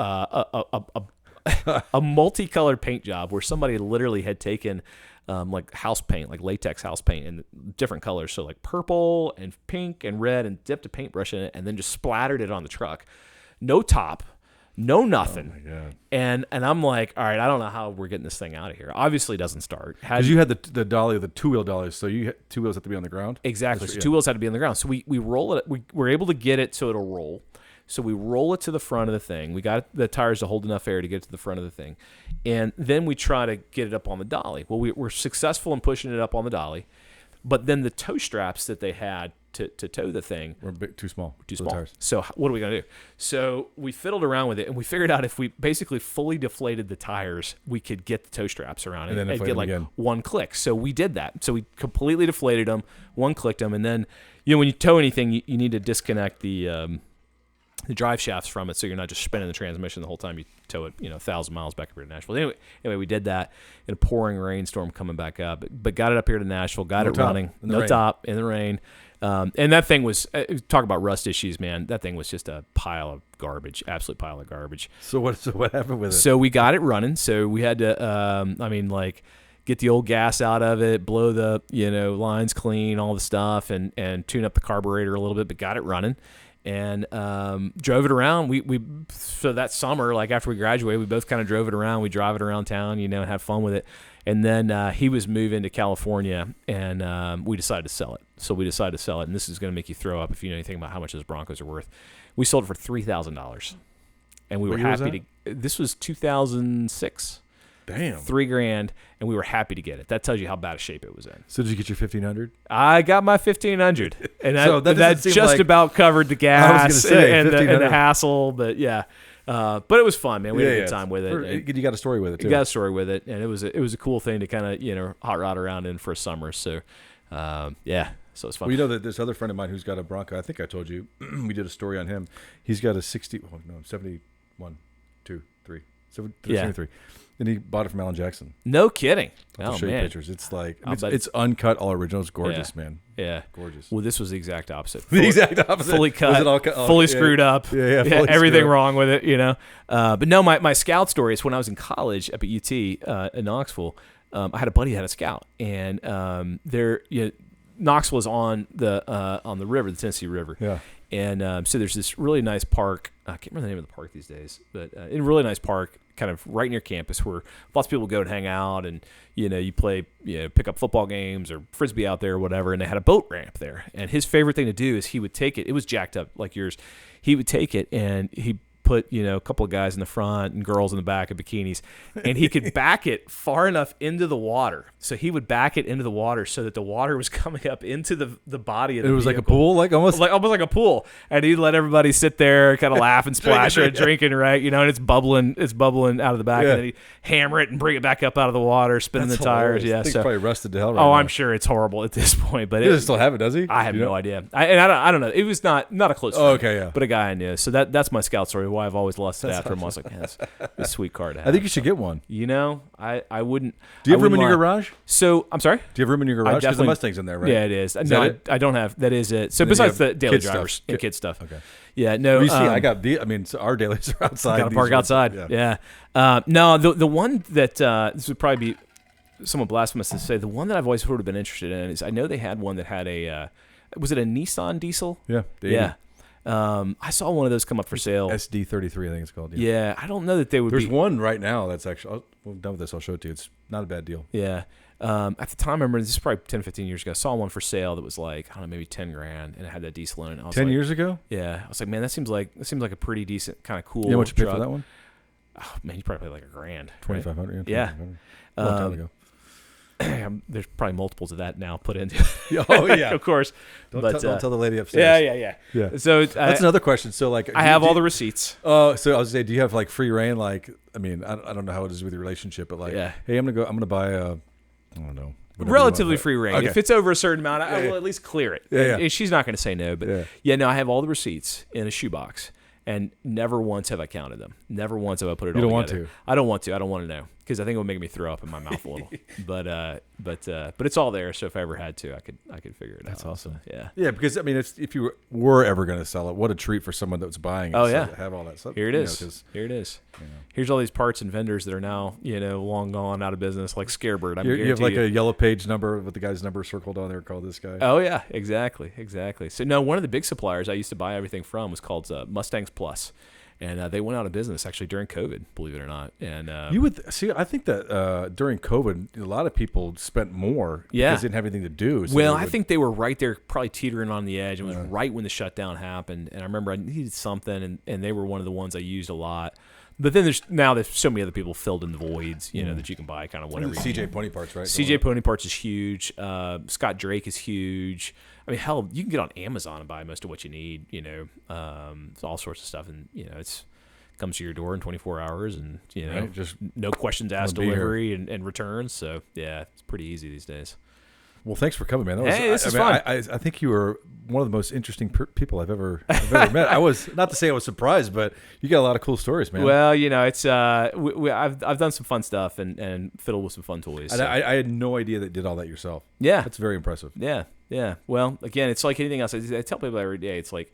multicolored paint job where somebody literally had taken house paint, latex house paint in different colors. So purple and pink and red, and dipped a paintbrush in it and then just splattered it on the truck. No top, no nothing. Oh my God. And I'm like, all right, I don't know how we're getting this thing out of here. Obviously it doesn't start. Because you had the dolly, the two-wheel dolly, so two wheels have to be on the ground? Exactly. So two wheels had to be on the ground. So we roll it. We were able to get it so it'll roll. So we roll it to the front of the thing. We got the tires to hold enough air to get to the front of the thing. And then we try to get it up on the dolly. Well, we're successful in pushing it up on the dolly. But then the tow straps that they had to tow the thing were too small. Too small. Tires. So what are we going to do? So we fiddled around with it, and we figured out if we basically fully deflated the tires, we could get the tow straps around it and get again. One click. So we did that. So we completely deflated them, one clicked them, and then when you tow anything, you need to disconnect the drive shafts from it, so you're not just spinning the transmission the whole time you tow it, 1,000 miles back up here to Nashville. Anyway, we did that in a pouring rainstorm coming back up, but got it up here to Nashville, got it running, no top, in the rain. And that thing was, talk about rust issues, man. That thing was just a pile of garbage, absolute pile of garbage. So what happened with it? So we got it running. So we had to, get the old gas out of it, blow the, lines clean, all the stuff, and tune up the carburetor a little bit, but got it running. And drove it around. So that summer, after we graduated, we both kind of drove it around. We drive it around town, and had fun with it. And then he was moving to California, and we decided to sell it. So we decided to sell it, and this is going to make you throw up if you know anything about how much those Broncos are worth. We sold it for $3,000, and we were happy to. This was 2006. Damn. $3,000, and we were happy to get it. That tells you how bad a shape it was in. So did you get your 1,500? I got my 1,500, and so that just about covered the gas and the hassle. But yeah, but it was fun, man. We had a good time with it. You got a story with it too. You got a story with it, and it was a cool thing to kind of hot rod around in for a summer. So yeah. So it's fun. Well, that this other friend of mine who's got a Bronco, I think I told you, we did a story on him. He's got a 71, 2, 3, 73. And he bought it from Alan Jackson. No kidding. I'll show you pictures. It's it's uncut, all original. It's gorgeous, man. Yeah. Gorgeous. Well, this was the exact opposite. The exact opposite. Fully cut, fully screwed up. Yeah, everything wrong with it, But no, my Scout story is when I was in college up at UT in Knoxville. I had a buddy who had a Scout, and Knoxville is on the river, the Tennessee River. Yeah. And so there's this really nice park. I can't remember the name of the park these days, but in a really nice park, kind of right near campus, where lots of people go and hang out, and you play, pick up football games or frisbee out there or whatever. And they had a boat ramp there. And his favorite thing to do is he would take it. It was jacked up like yours. He would take it and he put, a couple of guys in the front and girls in the back of bikinis, and he could back it far enough into the water. So he would back it into the water so that the water was coming up into the body of the It was vehicle. like a pool, almost like a pool. And he'd let everybody sit there, kind of laugh and splash or drinking, right? And it's bubbling out of the back, and then he'd hammer it and bring it back up out of the water, spinning the tires. Yeah, so probably rusted to hell right now. now. I'm sure it's horrible at this point, but he doesn't still have it, does he? I have no idea. I don't know. It was not a close friend, okay, yeah. but a guy I knew. So that's my Scout story. Why I've always lusted after him. I was like, it's a sweet car to have. I think you should get one. I wouldn't. Do you have room in your garage? So I'm sorry. Do you have room in your garage? Because the Mustang's in there, right? Yeah, it is. No, I don't have. That is it. So besides the daily drivers and kid stuff. Okay. Yeah, no. You see, so our dailies are outside. Got to park outside. Yeah. No, the one that this would probably be somewhat blasphemous to say. The one that I've always sort of been interested in is I know they had one that had a. Was it a Nissan diesel? Yeah. Yeah. I saw one of those come up for sale. SD33, I think it's called. Yeah, I don't know that they would. There's one right now that's actually. We're done with this. I'll show it to you. It's not a bad deal. Yeah. At the time, I remember this is probably 10, 15 years ago. I saw one for sale that was like, I don't know, maybe $10,000, and it had that diesel in it. 10 years ago? Yeah. I was like, man, that seems like a pretty decent, kind of cool. You know what you paid truck. for that one? Oh man, you probably paid like $1,000. $2,500. Yeah. A long time ago. There's probably multiples of that now put into it. Oh yeah, of course. Don't tell the lady upstairs. Yeah. So that's another question. So I have all the receipts. Oh, so I was saying, do you have like free reign? Like, I mean, I don't know how it is with your relationship, but like, hey, I'm gonna buy a, I don't know. Relatively free reign. Okay. If it's over a certain amount, I will at least clear it. And she's not going to say no. But no, I have all the receipts in a shoebox, and never once have I counted them. Never once have I put it all together. You don't want to? I don't want to. I don't want to know because I think it would make me throw up in my mouth a little. But it's all there. So if I ever had to, I could figure it out. That's awesome. So, yeah. Because I mean, if you were ever going to sell it, what a treat for someone that was buying it. Oh to have all that stuff. Here it is. Here it is. Here's all these parts and vendors that are now long gone out of business, like Scarebird. You have like a yellow page number with the guy's number circled on there. Called this guy. Oh yeah, exactly. So no, one of the big suppliers I used to buy everything from was called Mustangs Plus. And they went out of business actually during COVID, believe it or not. And you would see. I think that during COVID, a lot of people spent more because they didn't have anything to do. So I think they were right there, probably teetering on the edge. It was right when the shutdown happened, and I remember I needed something, and they were one of the ones I used a lot. But then there's so many other people filled in the voids, that you can buy kind of whatever. CJ Pony Parts, right? CJ Pony Parts is huge. Scott Drake is huge. I mean, hell, you can get on Amazon and buy most of what you need. All sorts of stuff, and it's comes to your door in 24 hours, and just no questions asked delivery and returns. So yeah, it's pretty easy these days. Well, thanks for coming, man. This is fun. I think you were one of the most interesting people I've ever met. I was not to say I was surprised, but you got a lot of cool stories, man. Well, it's I've done some fun stuff and fiddled with some fun toys. So. I had no idea that you did all that yourself. Yeah, that's very impressive. Yeah. Well, again, it's like anything else. I tell people every day. It's like,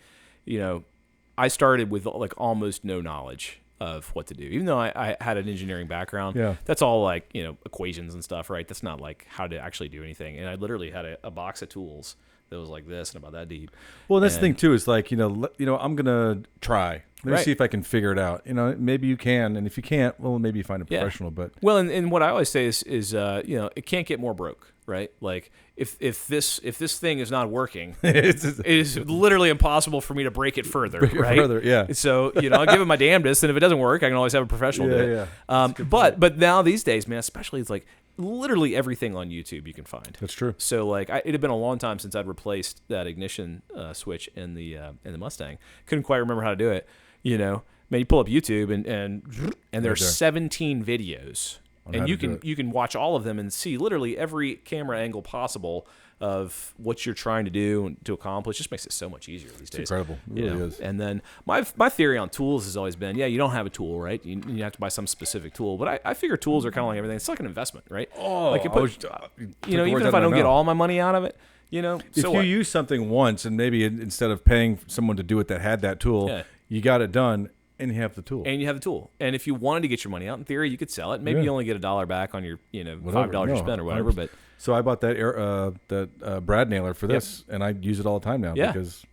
I started with like almost no knowledge of what to do, even though I had an engineering background. Yeah, that's all like equations and stuff, right? That's not like how to actually do anything. And I literally had a box of tools that was like this and about that deep. Well, that's the thing too. Is like I'm gonna try. Let me see if I can figure it out. Maybe you can, and if you can't, well, maybe you find a professional. But and what I always say is it can't get more broke, right? Like if this thing is not working, it is literally impossible for me to break it further, right? Yeah. So I'll give it my damnedest, and if it doesn't work, I can always have a professional do it. Yeah. But now these days, man, especially it's like literally everything on YouTube you can find. That's true. So like it had been a long time since I'd replaced that ignition switch in the Mustang. Couldn't quite remember how to do it. Man, you pull up YouTube and there's 17 videos, and you can watch all of them and see literally every camera angle possible of what you're trying to do and to accomplish. It just makes it so much easier these days. It's incredible. It really is. And then my theory on tools has always been, you don't have a tool, right? You have to buy some specific tool. But I figure tools are kind of like everything. It's like an investment, right? Oh, like even if I don't get all my money out of it, if you use something once and maybe instead of paying someone to do it that had that tool, you got it done. And you have the tool. And if you wanted to get your money out, in theory, you could sell it. Maybe you only get $1 back on your, $5 you spent or whatever. But so I bought that Brad nailer for this, and I use it all the time now. Because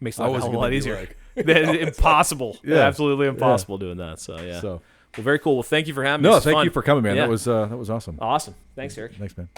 makes life a lot easier. Impossible. Absolutely impossible doing that. So well, very cool. Well, thank you for having me. No, thank you for coming, man. That was awesome. Awesome. Thanks, Erik. Thanks, man.